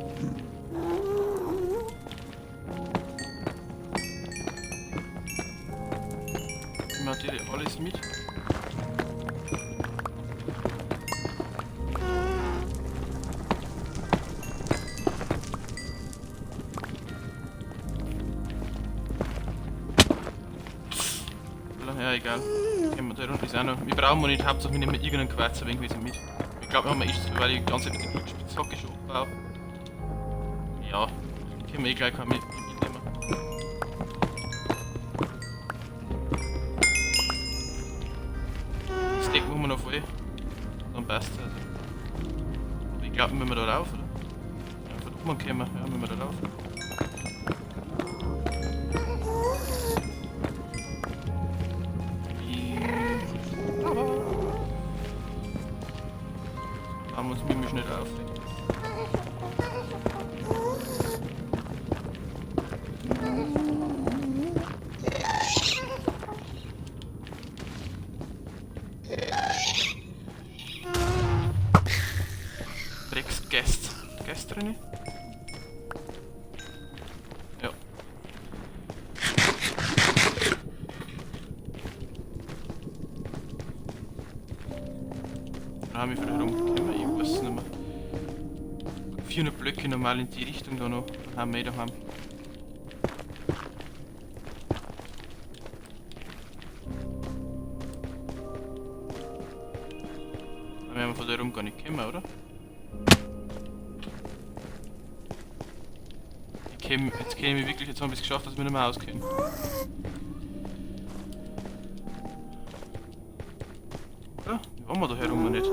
Ich natürlich alles mit. Ja, egal. Da unten ist auch noch. Wir brauchen nicht, Hauptsache wir nehmen irgendeinen Quarz ein wenig mit. Ich glaube, wir haben echt, weil ich die ganze Zeit mit der Spitzhacke schon abbaue. Ja, können wir eh gleich mitnehmen. Das Deck machen wir noch voll. Dann passt es. Also. Aber ich glaube, wenn wir da rauf, oder? Ja, von oben kommen wir, ja, wenn wir da rauf. Haben uns mimisch nicht aufregen. Drecksgäst. Gäst drin? Ja. Ah, wie viel rumkommen? Ich weiß nicht mehr. 400 Blöcke normal in die Richtung da noch. Haben wir daheim. Dann werden wir von der rum gar nicht kommen, oder? Jetzt käme ich wirklich, jetzt haben wir es geschafft, dass wir nicht mehr auskennen. Oder? Wie waren wir da herum noch nicht?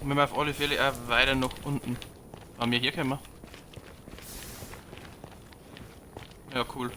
Und wenn wir auf alle Fälle auch weiter nach unten. Haben wir hier kommen? Ja, cool.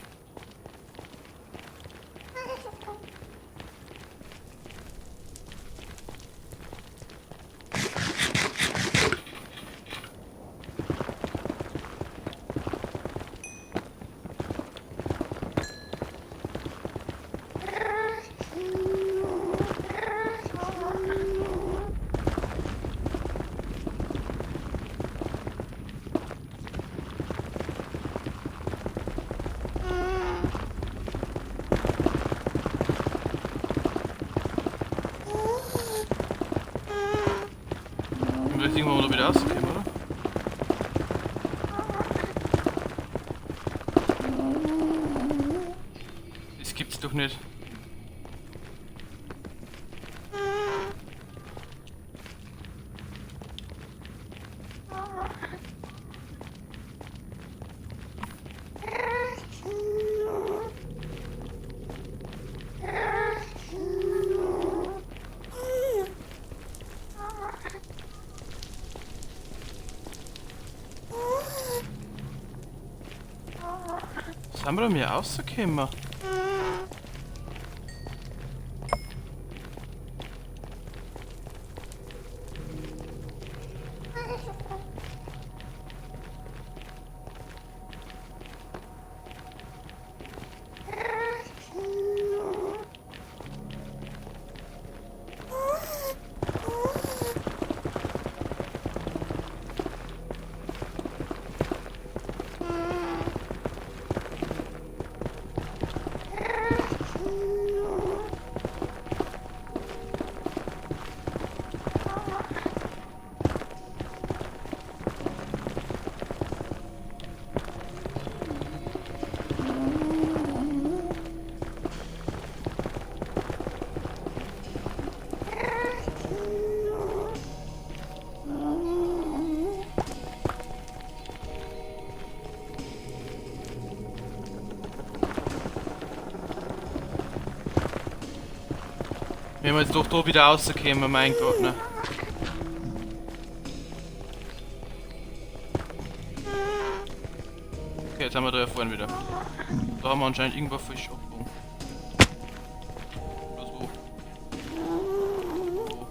Vielleicht irgendwann mal wieder rauskommen, oder? Das gibt's doch nicht. Sind wir da mir rausgekommen? Wenn wir jetzt doch da wieder rauskommen, mein Gott, ne? Okay, jetzt haben wir da ja vorne wieder. Da haben wir anscheinend irgendwo Fisch abgehoben. Bloß wo? Wo?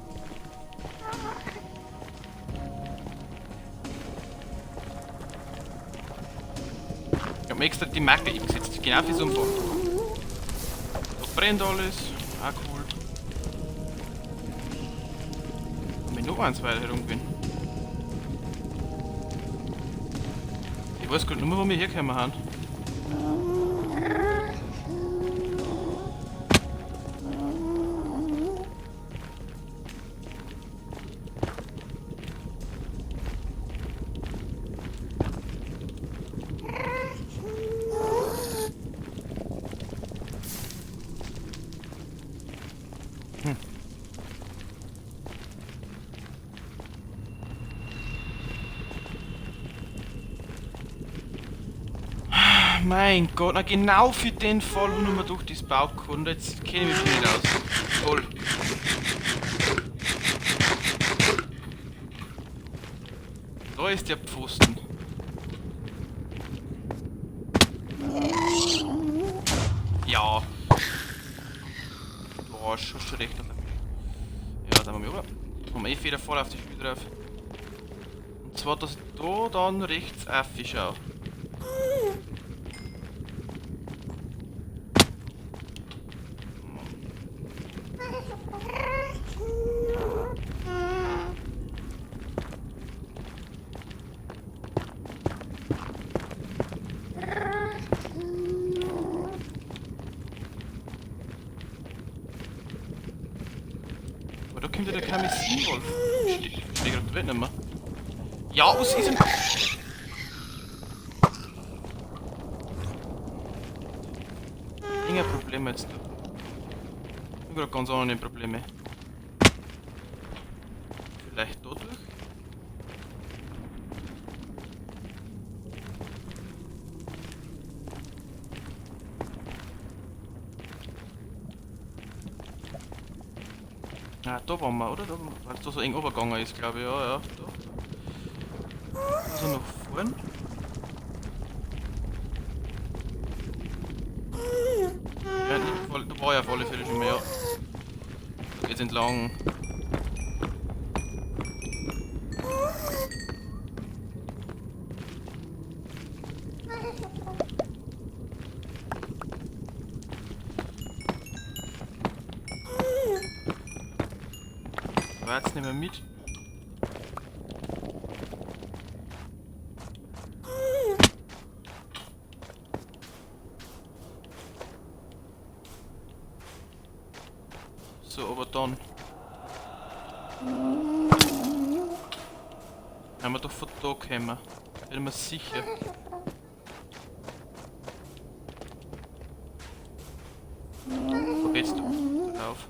Ich hab mir extra die Marke eingesetzt, genau fürs Umfang. Da brennt alles, auch cool. Noch eins weiter herum bin. Ich weiß gar nicht mehr, wo wir herkommen haben. Mein Gott, na genau für den Fall, wo wir durch das Bauch kommen. Jetzt kenne ich mich schon nicht aus. Toll. Da ist der Pfosten. Ja. Boah, schon recht. Ja, da haben wir rüber. Haben wir eh Feder voll auf das Spiel drauf. Und zwar, dass da dann rechts auf schau. Aber da kommt ja der Kamisinwolf. Ich verstehe gerade nicht mehr. Ja, was ist denn... Inge Probleme jetzt. Ich habe gerade ganz andere Probleme. Vielleicht dadurch? Ah, da waren wir, oder? Da, weil es da so eng runtergegangen ist, glaube ich. Ja, ja. Da. Also nach vorn. Ja, da war ja auf alle Fälle schon mehr. Ja. Da geht's entlang. Jetzt nehmen wir mit. So, aber dann haben wir doch von da gekommen. Bin mir sicher. Wo geht's da? Rauf.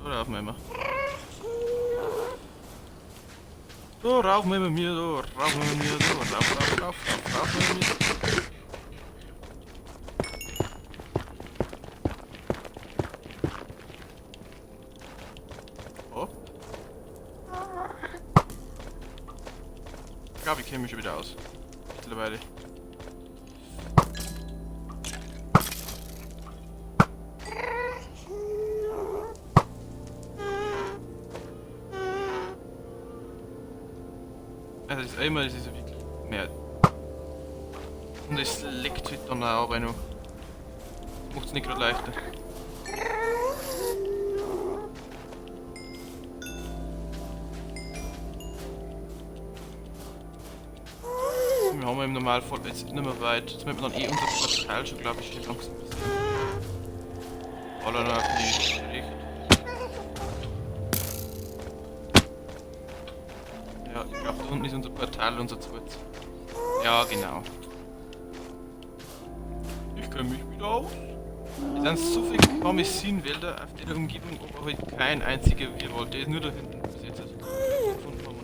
Da rauf wir. Da rauf wir mir, da rauf wir mir, da rauf wir mir. Oh. Ich glaube, ich kenne mich schon wieder aus. Mittlerweile. Also das ist einmal, das ist ja wirklich mehr. Und es leckt halt dann auch aber noch. Macht es nicht gerade leichter. Wir haben im Normalfall jetzt nicht mehr weit. Jetzt müssen wir dann eh unser Portal schon, glaube ich, hier langsam passieren. Alle noch auf die Richtung. Ja, ich glaube, da unten ist unser Portal, unser zweites. Ja, genau. Ich kenne mich wieder aus. Es sind so viele Karmesinwälder auf der Umgebung, aber halt kein einziger Wirwald. Der ist nur da hinten bis jetzt gefunden haben.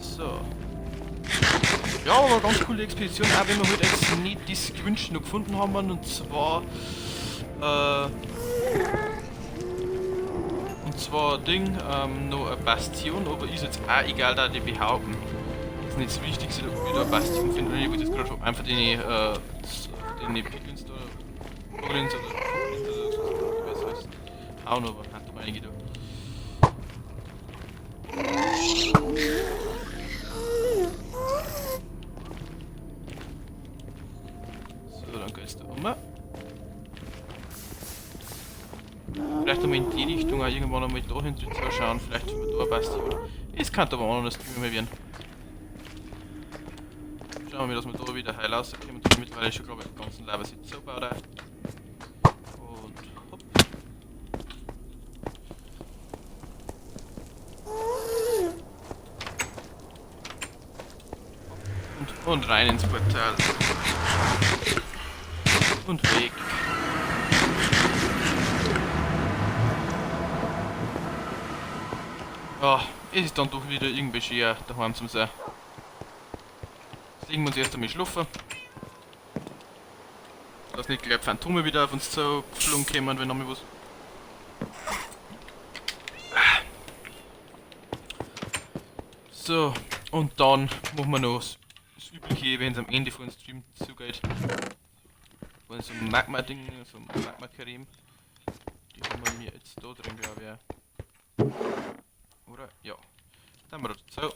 So. Ja, aber eine ganz coole Expedition, auch wenn wir halt jetzt nicht das gewünschte noch gefunden haben. Und zwar noch eine Bastion, aber ist jetzt auch egal, da die behaupten. Das ist nicht das Wichtigste, ob wir da eine Bastion finden oder nicht, weil das gerade schon einfach den Piglins da, Goblins oder Goblins oder was heißt, hauen aber, hat da einige da. So, dann geht's da um. Vielleicht einmal in die Richtung auch irgendwann einmal da hinten zu schauen, vielleicht finden wir da eine Bastion. Es kann aber auch noch das Thema werden. Schauen wir, dass wir da wieder heil rauskommen. Und mittlerweile schon, glaube ich, den ganzen Lava-Sitz so baut. Und hopp. Und rein ins Portal. Und weg. Ja, es ist dann doch wieder irgendwie schwer, daheim zu sein. Jetzt legen wir uns erst einmal schlafen. Dass nicht gleich Phantome wieder auf uns zu geflogen kommen, wenn nochmal was. So, und dann machen wir noch das Übliche, wenn es am Ende von dem Stream zugeht. Und so ein Magma-Ding, so ein Magma-Karim. Die haben wir jetzt da drin, glaube ich. Oder? Ja. Dann haben wir das so.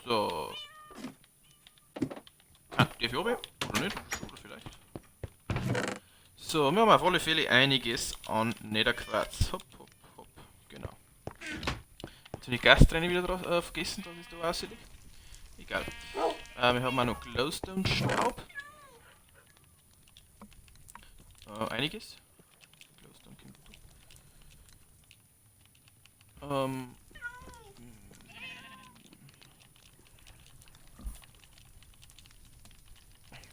So. Darf ich oben? Oder nicht? Oder vielleicht. So, wir haben auf alle Fälle einiges an Netherquarz. Hopp, hopp, hopp. Genau. Jetzt habe ich Gasträne wieder drauf, vergessen, dass es da aussieht. Egal. Wir haben auch noch Glowstone-Staub. Einiges. Glowstone kommt.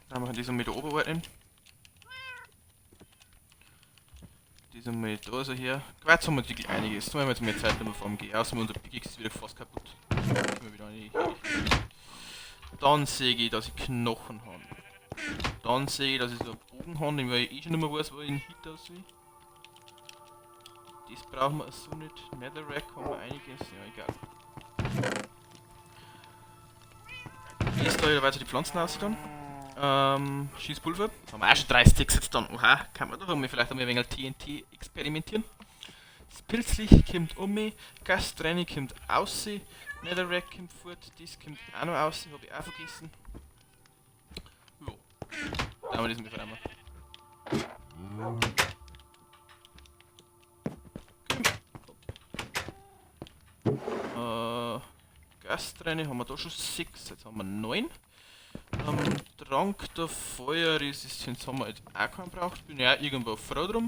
Dann machen wir das mit der Oberweite. Das haben wir da so hier. Quarz haben wir wirklich einiges. Da haben wir jetzt mehr Zeit, bevor wir gehen. Außer unser Pickaxe ist wieder fast kaputt. Wir wieder eine Dann sehe ich, dass ich Knochen habe. Dann sehe ich, dass ich so einen Bogen habe, den ich schon nicht mehr weiß, wo ich einen Hit aussehe. Das brauchen wir so nicht. Netherrack haben wir einiges. Ja, egal. Wie ist da wieder weiter die Pflanzen aussehen dann? Schießpulver. Haben wir auch schon 30 Sticks jetzt dann. Oha, kann man doch vielleicht einmal ein wenig TNT experimentieren. Das Pilzlicht kommt um mich, Gasträne kommt raus, Netherrack kommt fort, das kommt auch noch raus, habe ich auch vergessen. Jo. Da haben wir das mit einmal. Gasträne haben wir da schon 6, jetzt haben wir 9. Trank der Feuerresistenz haben wir jetzt auch keinen braucht, bin ja auch irgendwo froh drum.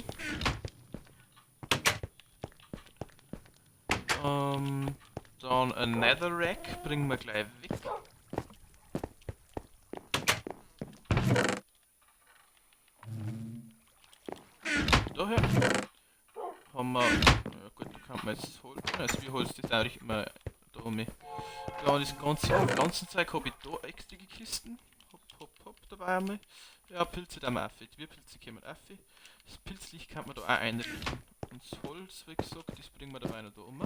Dann ein Netherrack bringen wir gleich weg. Daher haben wir, ja gut, da kann man jetzt Holz, also wie Holz, das auch immer da um mich. Dann das ganze Zeug habe ich da extra Kisten. Hopp, hopp, hopp, dabei einmal. Ja, Pilze da mal auf. Wir Pilze kommen auf. Das Pilzlicht kann man da auch einrichten. Und das Holz, wie gesagt, das bringen wir dabei noch da um.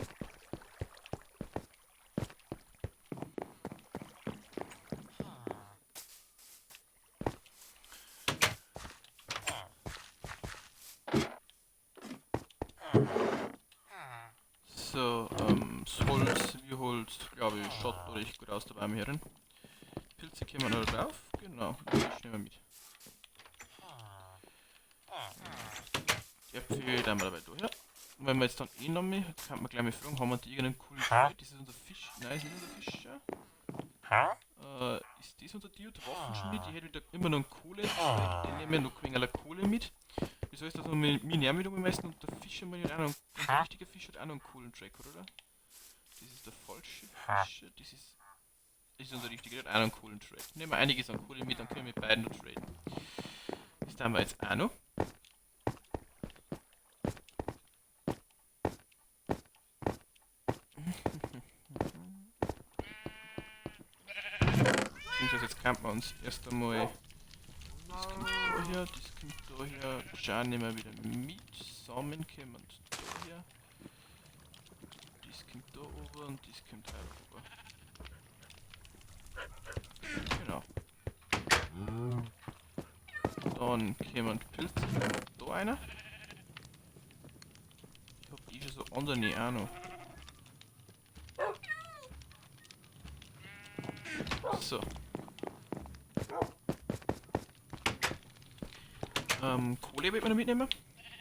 glaube ich, schaut oder echt gut aus dabei am Herren. Pilze kommen noch drauf, genau, das nehmen wir mit. Die Äpfel dann mal dabei durch. Ja. Und wenn wir jetzt dann eh noch mehr, kann man gleich mal fragen, haben wir die irgendeinen coolen Trade? Das ist unser Fisch. Nein, ist nicht unser Fischer. Ist das unser Dude? Waffenschmied? Ich hätte wieder immer noch einen Kohle-Trade. Den nehmen wir noch wegen einer Kohle mit. Wieso ist das noch mit mir mit meisten und der Fischer hat auch noch ein richtiger Fisch hat auch noch einen coolen Track, oder? Das ist der falsche Fischer. Das ist unser richtiger, der hat auch noch einen coolen Track. Nehmen wir einiges an Kohle mit, dann können wir mit beiden noch traden. Das haben wir jetzt auch noch. Jetzt kann man uns erst einmal. Das kommt daher, das kommt daher. Schauen nehmen wir wieder mit. Samen kommen daher. Das kommt da oben und das kommt da oben. Genau. Dann kommen die Pilze. Da einer. Ich hab die schon so andere auch noch. So. Kohle wird man mitnehmen,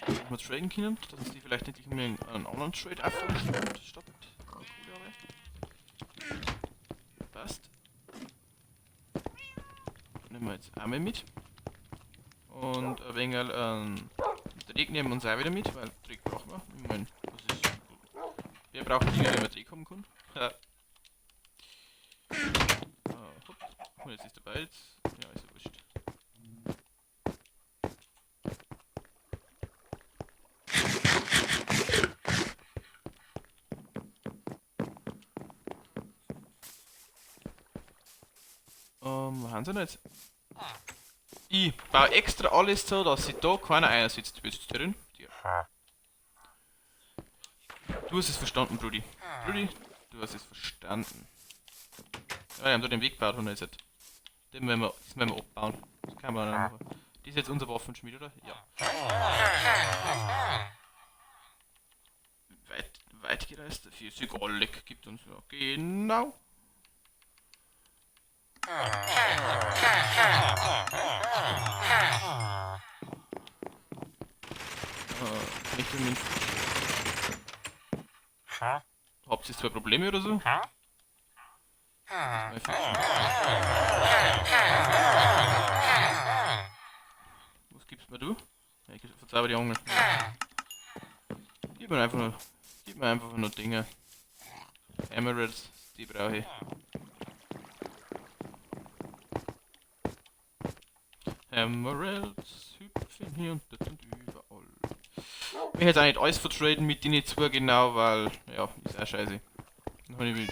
damit wir traden können, dass uns die vielleicht nicht einen anderen Trade auffolgen statt Kohle aber. Passt. Nehmen wir jetzt einmal mit. Und ein wenig Dreck nehmen wir uns auch wieder mit, weil Dreck brauchen wir. Ich meine, das ist. Wer braucht Dinge, wenn man Dreck haben kann? Ja. Und jetzt ist dabei jetzt. Ja, ist ja wurscht. Wo haben sie denn jetzt? Ich baue extra alles so, dass sich da keiner einsitzt. Bist du drin? Ja. Du hast es verstanden, Brudi. Brudi, du hast es verstanden. Ja, wir haben da den Weg gebaut, und jetzt. Das werden wir abbauen. Das kann man dann machen. Das ist jetzt unser Waffenschmied, oder? Ja. Weit gereist, dafür Sigalek gibt uns ja. Genau. Nicht um den Habt ihr zwei Probleme oder so? Was gibst mir du? Ja, ich verzauber die Angel. Gib mir einfach nur Dinge. Emeralds, die brauche ich. Emeralds hüpfen hier und dort und überall. Ich hätte auch nicht alles vertraden mit denen zwei genau, weil, ja, ist auch scheiße. Dann habe ich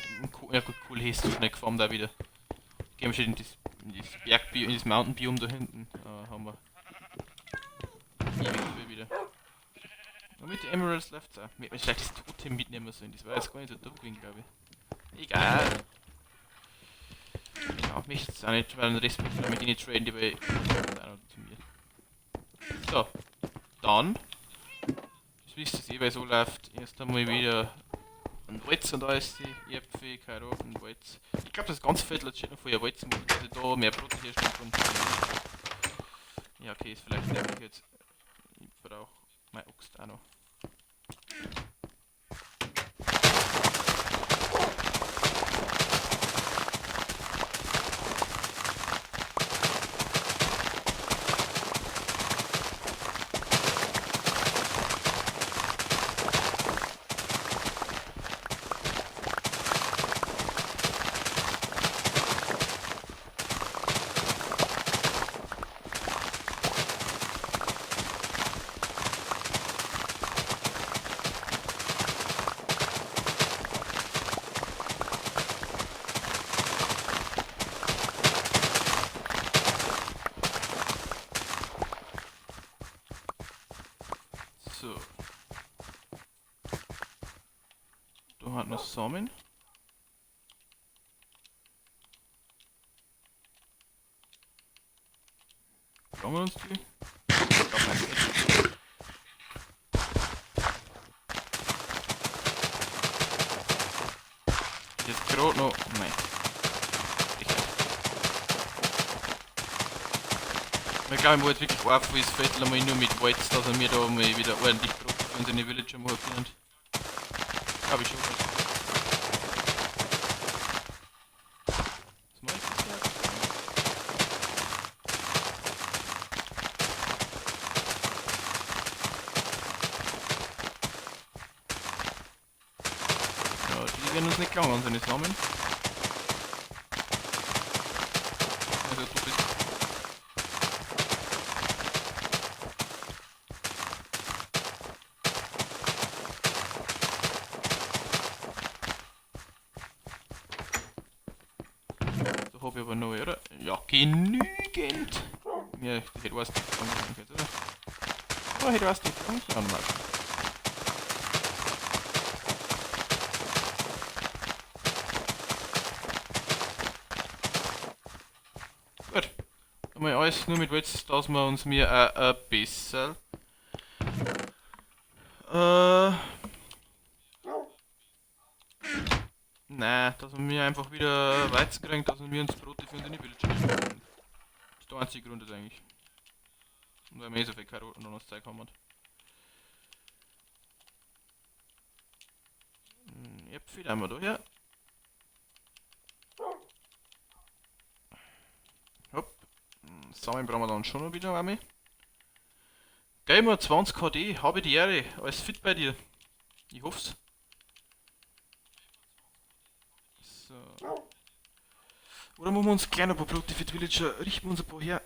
ja gut, cool hast du nicht gefahren da wieder. Gehen wir schon in das Bergbiom, in das Mountain-Biom da hinten. Haben wir ewig viel wieder. Und mit den Emeralds läuft es auch. Wir hätten vielleicht das Totem mitnehmen sollen, das war jetzt gar nicht so dumm gewesen, glaube ich. Egal. Genau, mich jetzt auch nicht, weil den Rest möchte ich mit denen traden, die bei auch noch zu mir. So, dann. Das wisst ihr eh, weil so läuft. Erst einmal wieder ein Walz und alles, die Äpfel, Karotten, Walz. Ich glaube, das ganze Viertel hat schon noch vorher Walz gemacht, dass ich da mehr Brot herstellen kann. Ja, okay, ist vielleicht nervig jetzt. Ich brauche mein Axt auch noch. So. Da hat noch Samen. Brauchen wir uns die? Ich glaube nicht. Jetzt gerade noch. Nein. Ich glaube, ich wollte wirklich einfach das Viertel einmal nur mit Walz, dass wir da mal wieder ordentlich Brot für unsere Villager machen können. Glaube ich schon. Was mache ich das jetzt? Ja, die werden uns nicht klauen an seine Namen. Also du bist. So habe ich aber noch, oder? Ja, genügend. Ja, ich hätte was nicht angefangen jetzt, oder? Oh, hätte was nicht angefangen. Gut. Einmal alles nur mit Witz, dass wir uns mir ein bisschen. Nein, dass wir mir einfach wieder Weizen kriegen, dass wir uns Brote für unsere Villager nehmen. Das ist der einzige Grund ist eigentlich. Und weil wir eh so viel Karotten und das Zeug haben. Äpfel haben wir da, ja. Hopp. Samen brauchen wir dann schon noch wieder einmal. Gamer 20 KD, habe die Ehre, alles fit bei dir. Ich hoff's. So. Oder machen wir uns kleiner ein paar Brote für die Villager, richten wir uns ein paar her.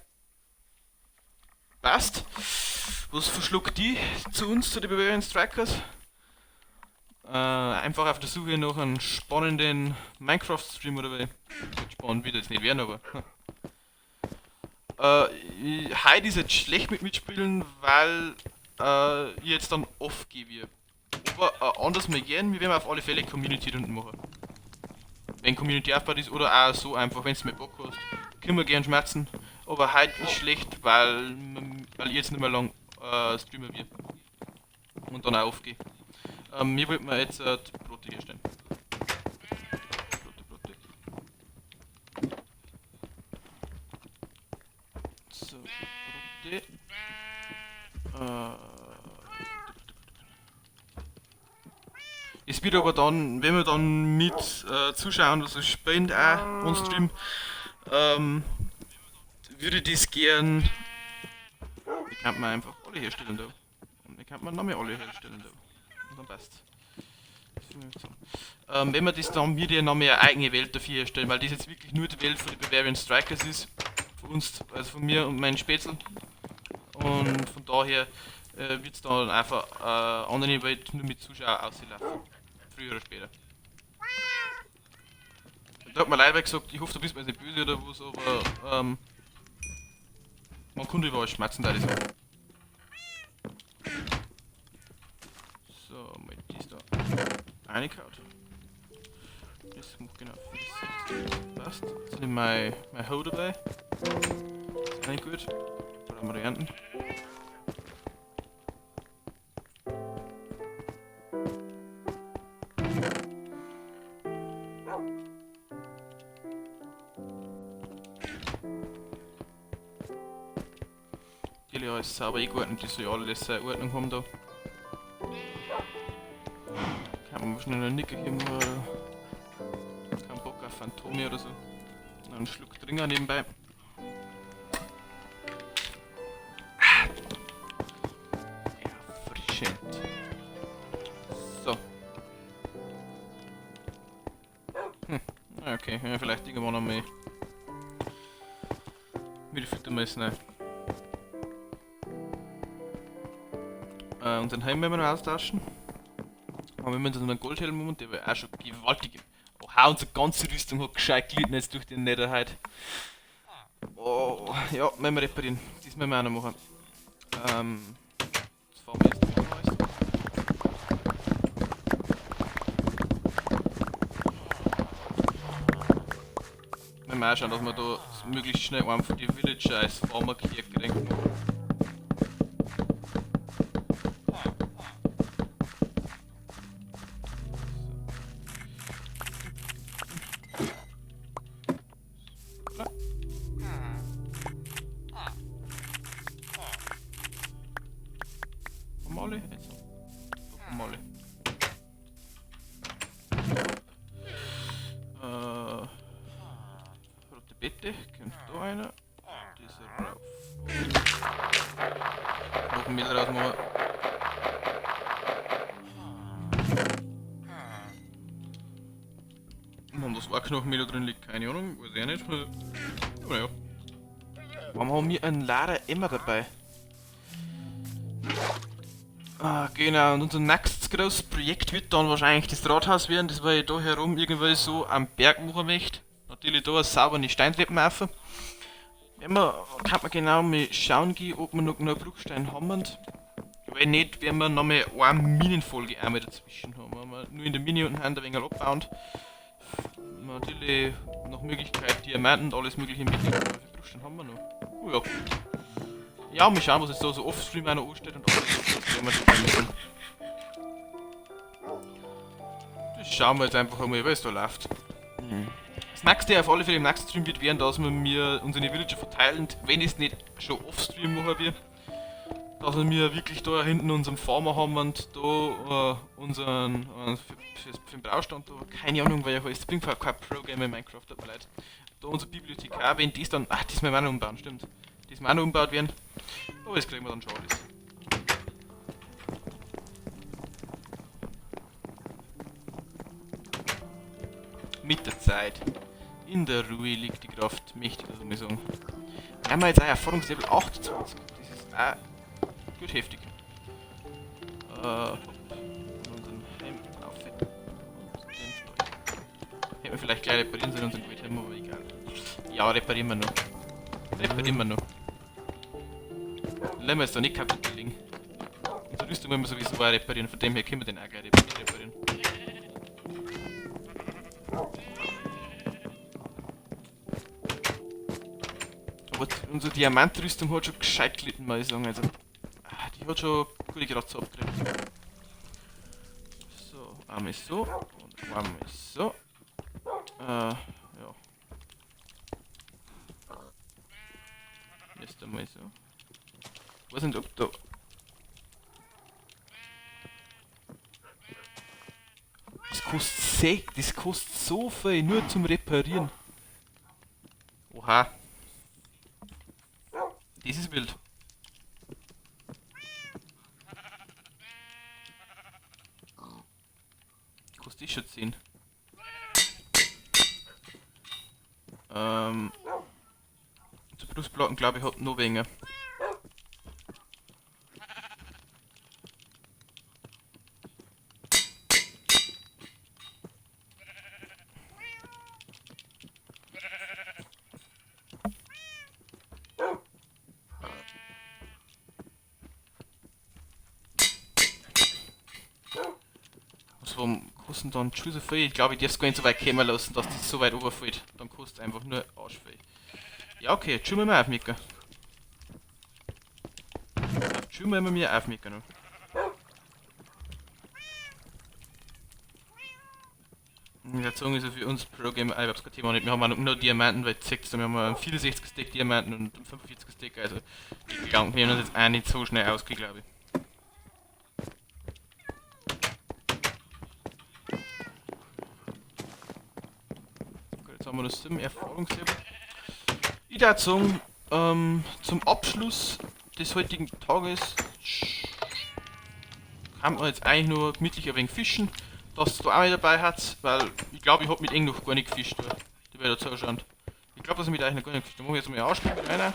Passt. Was verschluckt die zu uns, zu den Bavarian Strikers? Einfach auf der Suche nach einem spannenden Minecraft-Stream oder wie. Spannend wird jetzt nicht werden, aber. Heute ist jetzt schlecht mit mitspielen, weil ich jetzt dann off gebe. Aber anders mal gern, wir werden auf alle Fälle Community-Runden machen. Wenn Community aufgebaut ist oder auch so einfach, wenn es mit Bock hast. Können wir gern schmerzen. Aber heute ist schlecht, weil ich jetzt nicht mehr lang streamen will. Und dann auch aufgehe. Mir wollten wir jetzt Brote herstellen. Brote. So, Brote. Es wird aber dann, wenn wir dann mit zuschauen, also spielen auch on Stream, würde ich das gern. Die kann man einfach alle herstellen da. Und die kann man noch mehr alle herstellen da. Und dann passt. Wenn wir das dann wieder noch mehr eine eigene Welt dafür herstellen, weil das jetzt wirklich nur die Welt von den Bavarian Strikers ist. Von uns, also von mir und meinen Spätzl. Und von daher wird es dann einfach andere Welt nur mit Zuschauern auslaufen. Früher oder später. Da hat mir leider gesagt, ich hoffe, du bist mir nicht böse oder was, aber man konnte überall schmerzen, da das so. So, mal dies da reingekaut. Das macht genau 60. Passt. Jetzt habe ich mein Hoe dabei. Das ist nicht gut. Oder Varianten. Die alles sauber eingeordnet, die soll ja alles seine Ordnung haben da. Kann man schnell einen Nicker geben oder keinen Bock auf Phantome oder so. Noch einen Schluck Trinker nebenbei. Erfrischend. So. Okay, ja, vielleicht irgendwann einmal wieder Futter messen. Unseren Helm werden wir noch austauschen. Aber wenn wir uns einen Goldhelm haben, der war auch schon gewaltig. Oha, unsere ganze Rüstung hat gescheit gelitten jetzt durch den Netherheit. Oh, ja, müssen wir reparieren. Das müssen wir auch noch machen. Das fahren wir jetzt nicht alles. Müssen wir auch schauen, dass wir da möglichst schnell einen von den Villager als Farmer kriegen. Male? Also, doch Male. Rote Beete, kommt da einer. Dieser rauf. Noch ein Mehl rausmachen. Und das war Knochenmehl da drin liegt, keine Ahnung, weiß ich nicht. Aber naja. Warum haben wir einen leeren Emmer dabei? Ah, genau, und unser nächstes großes Projekt wird dann wahrscheinlich das Rathaus werden, das wir da herum irgendwie so am Berg machen möchte. Natürlich da eine saubere Steintreppen auf. Wenn wir, kann man genau mal schauen gehen, ob wir noch einen Bruchstein haben. Wenn nicht, werden wir nochmal eine Minenfolge einmal dazwischen haben. Wenn wir nur in der Mini unten ein wenig abbauen. Natürlich nach Möglichkeit Diamanten und alles mögliche mitnehmen. Wie viel Bruchstein haben wir noch? Oh ja. Ja, mal schauen, was jetzt da so offstream auch noch ansteht und alles. Das schauen wir jetzt einfach einmal, wie es da läuft. Das nächste auf alle Fälle im nächsten Stream wird werden, dass wir mir unsere Villager verteilen, wenn ich es nicht schon offstream machen will. Dass wir wirklich da hinten unseren Farmer haben und da unseren für den Baustand da, keine Ahnung, weil ich bin kein Pro-Gamer in Minecraft, aber leid. Da unsere Bibliothekar, wenn dies dann, ach, das müssen wir auch noch umbauen, stimmt. Das müssen wir auch noch umbaut werden. Aber das kriegen wir dann schon alles. Mit der Zeit. In der Ruhe liegt die Kraft mächtig, also muss ich sagen. Wir haben jetzt auch Erfahrungslevel 28. Das ist auch gut heftig. Unseren Helm aufhängen. Hätten wir vielleicht gleich reparieren sollen, unseren Goldhelm, aber egal. Ja, reparieren wir noch. Reparieren wir noch. Lassen wir es da nicht kaputt liegen. Unsere Rüstung müssen wir sowieso auch reparieren, von dem her können wir den auch gleich reparieren. Aber unsere Diamantrüstung hat schon gescheit gelitten, muss ich sagen. Also, die hat schon gute Kratzer abgekriegt. So, einmal so und einmal so. Ja. Jetzt einmal so. Ich weiß nicht, ob da. Das kostet so viel, nur zum Reparieren. Oha. Das ist wild. Kostet ich schon 10. Zu Plusplatten glaube ich hat noch weniger. Warum kostet dann schon so viel? Ich glaube, ich darf es gar nicht so weit kommen lassen, dass das so weit runterfällt. Dann kostet es einfach nur Arschvieh. Ja, okay, jetzt schauen wir mal aufmecken. Schauen wir mal aufmecken noch. Ich würde sagen, also für uns Pro-Gamer, ich hab's kein Thema nicht. Wir haben auch noch nur Diamanten, weil 6, wir haben einen 64 Stack Diamanten und einen 45 Stack, also die Gedanken werden uns jetzt auch nicht so schnell ausgehen, glaube ich. Jetzt haben wir noch 7 Erfahrungslevel. Ich würde sagen, zum Abschluss des heutigen Tages kann man jetzt eigentlich nur gemütlich ein wenig fischen, dass du auch mit dabei hast, weil ich glaube, ich habe mit Eng noch gar nicht gefischt, die wäre da zuschauen. Ich glaube, dass ich mit euch noch gar nicht gefischt habe. Da muss ich jetzt mal ausspielen mit einer.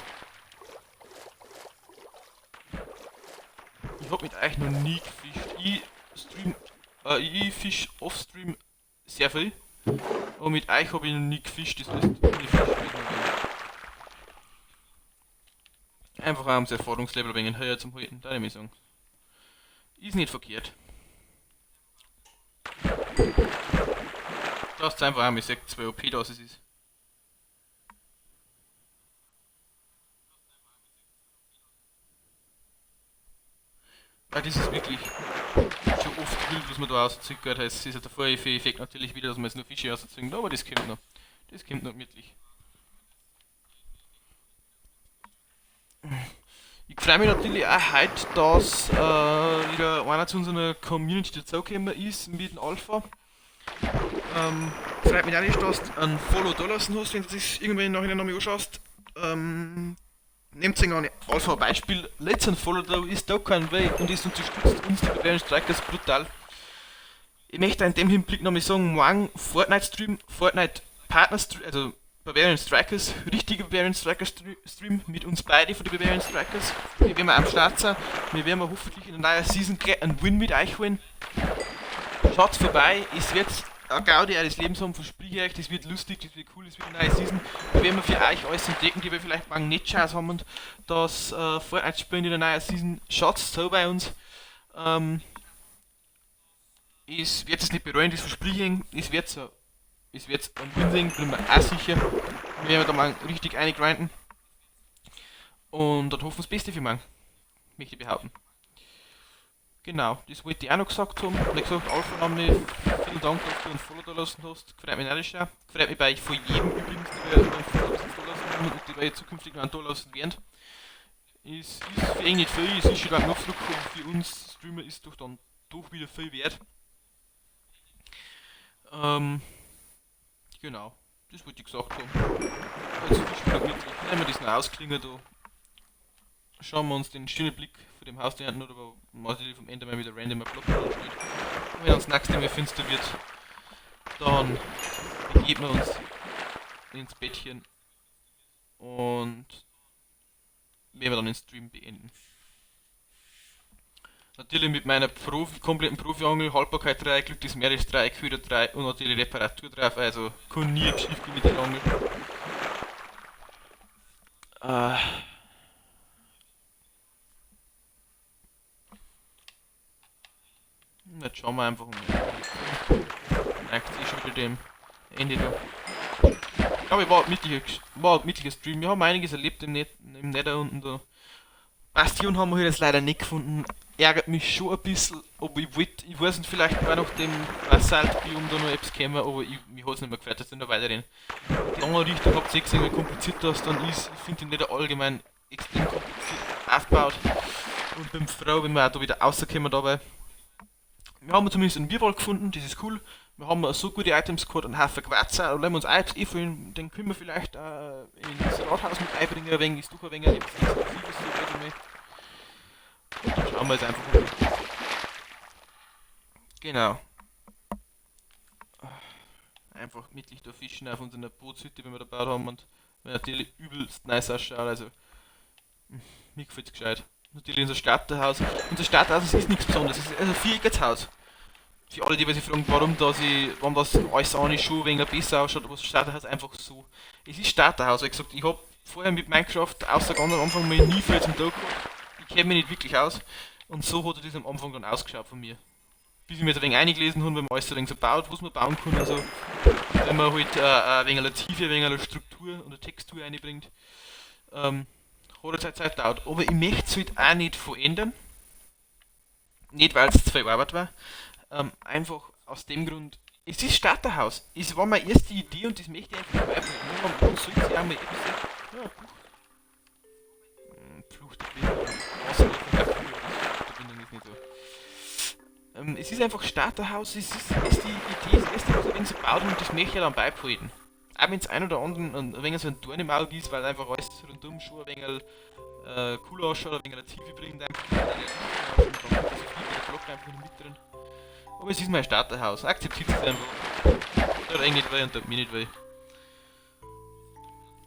Ich habe mit euch noch nie gefischt. Ich fisch offstream sehr viel. Aber mit euch habe ich noch nie gefischt, das heißt, einfach auch ums Erfahrungslevel ein wenig höher zum halten, da würde ich sagen. Ist nicht verkehrt. Da ist einfach auch mit 2 OP, dass es ist. Ja, das ist wirklich schon oft wild, was man da rauszieht. Es ist ja der Vorher-Effekt natürlich wieder, dass man jetzt nur Fische rausziehen, aber das kommt noch. Das kommt noch gemütlich. Ich freue mich natürlich auch heute, dass wieder einer zu unserer Community dazugekommen ist mit dem Alpha. Freut mich auch nicht, dass du einen Follow da lassen hast, wenn du das irgendwann nachher noch mal anschaust. Nehmt sich an Alpha Beispiel, letzten Follow da ist da kein Way und ist unterstützt uns, die Barbarian Strikers, brutal. Ich möchte in dem Hinblick noch mal sagen, morgen Fortnite Stream, Fortnite Partner Stream, also Barbarian Strikers, richtige Barbarian Strikers Stream mit uns beide von den Barbarian Strikers. Wir werden am Start sein, wir werden hoffentlich in der neuen Season gleich einen Win mit euch holen. Schaut vorbei, es wird eine Gaudi eures Lebens haben, verspreche ich euch, das wird lustig, das wird cool, das wird eine neue Season. Da werden wir für euch alles entdecken, die wir vielleicht morgen nicht Chance haben und das Fortnite spielen in der neuen Season. Schaut so bei uns. Ich werde es nicht bereuen, das versprechen, es wird so. Es wird ein Win sein, bin mir auch sicher. Wir werden da mal richtig eingrinden. Und dann hoffen wir das Beste für morgen. Möchte ich behaupten. Genau, das wollte ich auch noch gesagt haben. Ich habe gesagt, Alpha Name, vielen Dank, dass du uns Follow da lassen hast. Freut mich nicht schon. Freut mich bei von jedem übrigens, die wir einen Follow da lassen haben und die wir zukünftig noch einen da lassen werden. Es ist für ihn nicht viel, es ist schon lange Nachflug, aber für uns Streamer ist doch dann doch wieder viel wert. Genau, das wollte ich gesagt haben. Also viel Spaß mit. Nehmen wir das noch ausklingen da. Schauen wir uns den schönen Blick von dem Haus an, oder was ich vom Ende mal wieder random ein Block steht. Und wenn uns das nächste Mal finster wird, dann begeben wir uns ins Bettchen und werden wir dann den Stream beenden. Natürlich mit meiner kompletten Profi-Angel, Haltbarkeit 3, Glück des Meeres 3, Köder 3 und natürlich Reparatur drauf, also kann nie schief gehen mit der Angel. Jetzt schauen wir einfach mal. Neigt sich schon wieder dem Ende da. Ich glaube, war ein mittlicher Stream. Wir haben einiges erlebt im Nether unten da. Bastion haben wir jetzt leider nicht gefunden. Ärgert mich schon ein bisschen, aber ich weiß nicht, vielleicht war nach dem Basalt-Biom da noch etwas gekommen, aber mir hat es nicht mehr gefällt, dass wir noch weiterreden. Die andere Richtung habt ihr gesehen, wie kompliziert das dann ist. Ich finde den Nether allgemein extrem kompliziert aufgebaut. Und bin froh, wenn wir auch da wieder rauskommen dabei. Wir haben zumindest einen Bierwald gefunden, das ist cool. Wir haben so gute Items gehabt, einen Haufen Quatzer, und wenn wir uns auch jetzt fühlen, den können wir vielleicht ins Rathaus mit einbringen, ein wenig, ist doch ein wenig etwas Exklusives so mehr. Und dann schauen wir jetzt einfach mal. Genau. Einfach mittig da fischen auf unserer Bootshütte, wenn wir da gebaut haben, und natürlich übelst nice ausschaut, also mir gefällt es gescheit. Natürlich unser Starterhaus. Unser Starterhaus ist nichts Besonderes, es ist ein viereckiges Haus. Für alle, die sich fragen, warum das alles an ist, schon ein wenig besser ausschaut, aber das Starterhaus einfach so. Es ist Starterhaus, wie gesagt, ich habe vorher mit Minecraft außer ganz am Anfang mal nie viel zum Tag gehabt. Ich kenne mich nicht wirklich aus. Und so hat das am Anfang dann ausgeschaut von mir. Bis ich mir jetzt ein wenig eingelesen habe, wenn man alles so ein wenig so baut, was man bauen kann und so. Wenn man halt ein wenig eine Tiefe, ein wenig eine Struktur und eine Textur einbringt. Hat jetzt Zeit gedauert. Aber ich möchte es halt auch nicht verändern. Nicht weil es zu viel Arbeit war. Einfach aus dem Grund, es ist Starterhaus. Es war meine erste Idee und das möchte ich einfach beibehalten. Man sollte sich auch mal etwas. Ja, Flucht der Verbindung ist nicht so. Es ist einfach Starterhaus, es ist die Idee, das erste, was ein sie baut und das möchte ich dann beibehalten. Auch wenn es ein oder anderen ein wenig so ein Dorn im Auge ist, weil einfach alles rundum schon ein wenig cool ausschaut, ein wenig eine Tiefe bringt, einfach ein Block einfach mit drin. Aber es ist mein Starterhaus, akzeptiert es einfach. Tut eigentlich nicht weh und tut mir nicht weh.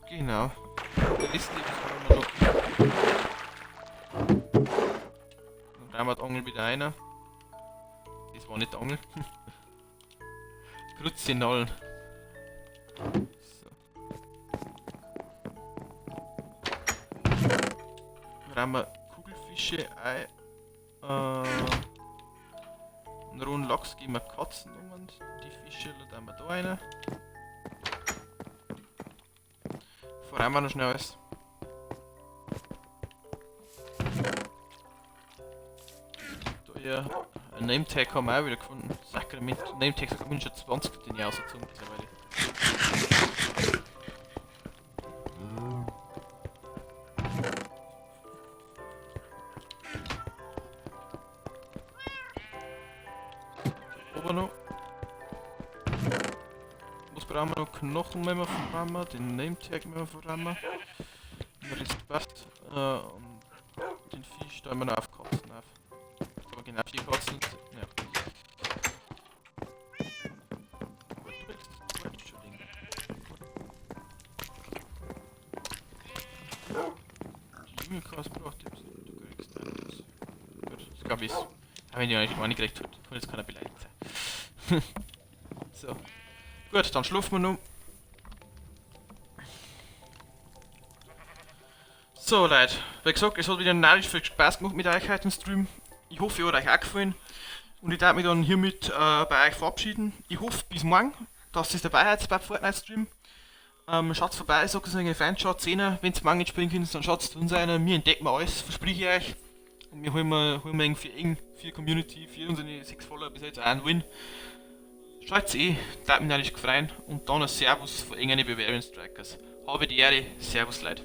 Genau. Der Liste haben wir noch. Dann brauchen wir die Angel wieder einer. Das war nicht die Angel. Kruzinallen. So. Dann haben wir Kugelfische, Ei. Einen rohen Lachs geben wir Katzen um und die Fische, da haben wir da eine. Vorher wir noch schnell alles. Da ja, ein Nametag haben wir auch wieder gefunden. Sakrament, Nametags haben schon 20 den Jahr rausgezogen mittlerweile. wir noch? Was brauchen wir noch? Knochen müssen wir verrammen, den Name-Tag müssen wir verrammen. Der Rest passt. Und den Fisch da immer noch aufkotzen. Aber genau 4 Katzen. Ja. Die Junge-Kasse braucht jetzt. Du kriegst das. Gut, das glaube ich. Wenn ich nicht gekriegt habe, kann jetzt keiner beleidigt sein. So. Gut, dann schlafen wir noch. So Leute, wie gesagt, es hat wieder narrisch viel Spaß gemacht mit euch heute im Stream. Ich hoffe, ihr hat euch auch gefallen. Und ich darf mich dann hiermit bei euch verabschieden. Ich hoffe bis morgen, dass ihr dabei seid bei Fortnite Stream. Schaut vorbei, sagt es eine Fanschaut 10er. Wenn ihr morgen nicht spielen könnt, dann schaut es zu uns ein. Wir entdecken alles, verspreche ich euch. Und wir holen für Community, für unsere 6 Follower bis jetzt einen Win. Schaut's darf mich natürlich gefreien. Und dann ein Servus von irgendeinen Bavarian Strikers. Habe die Ehre, Servus Leute.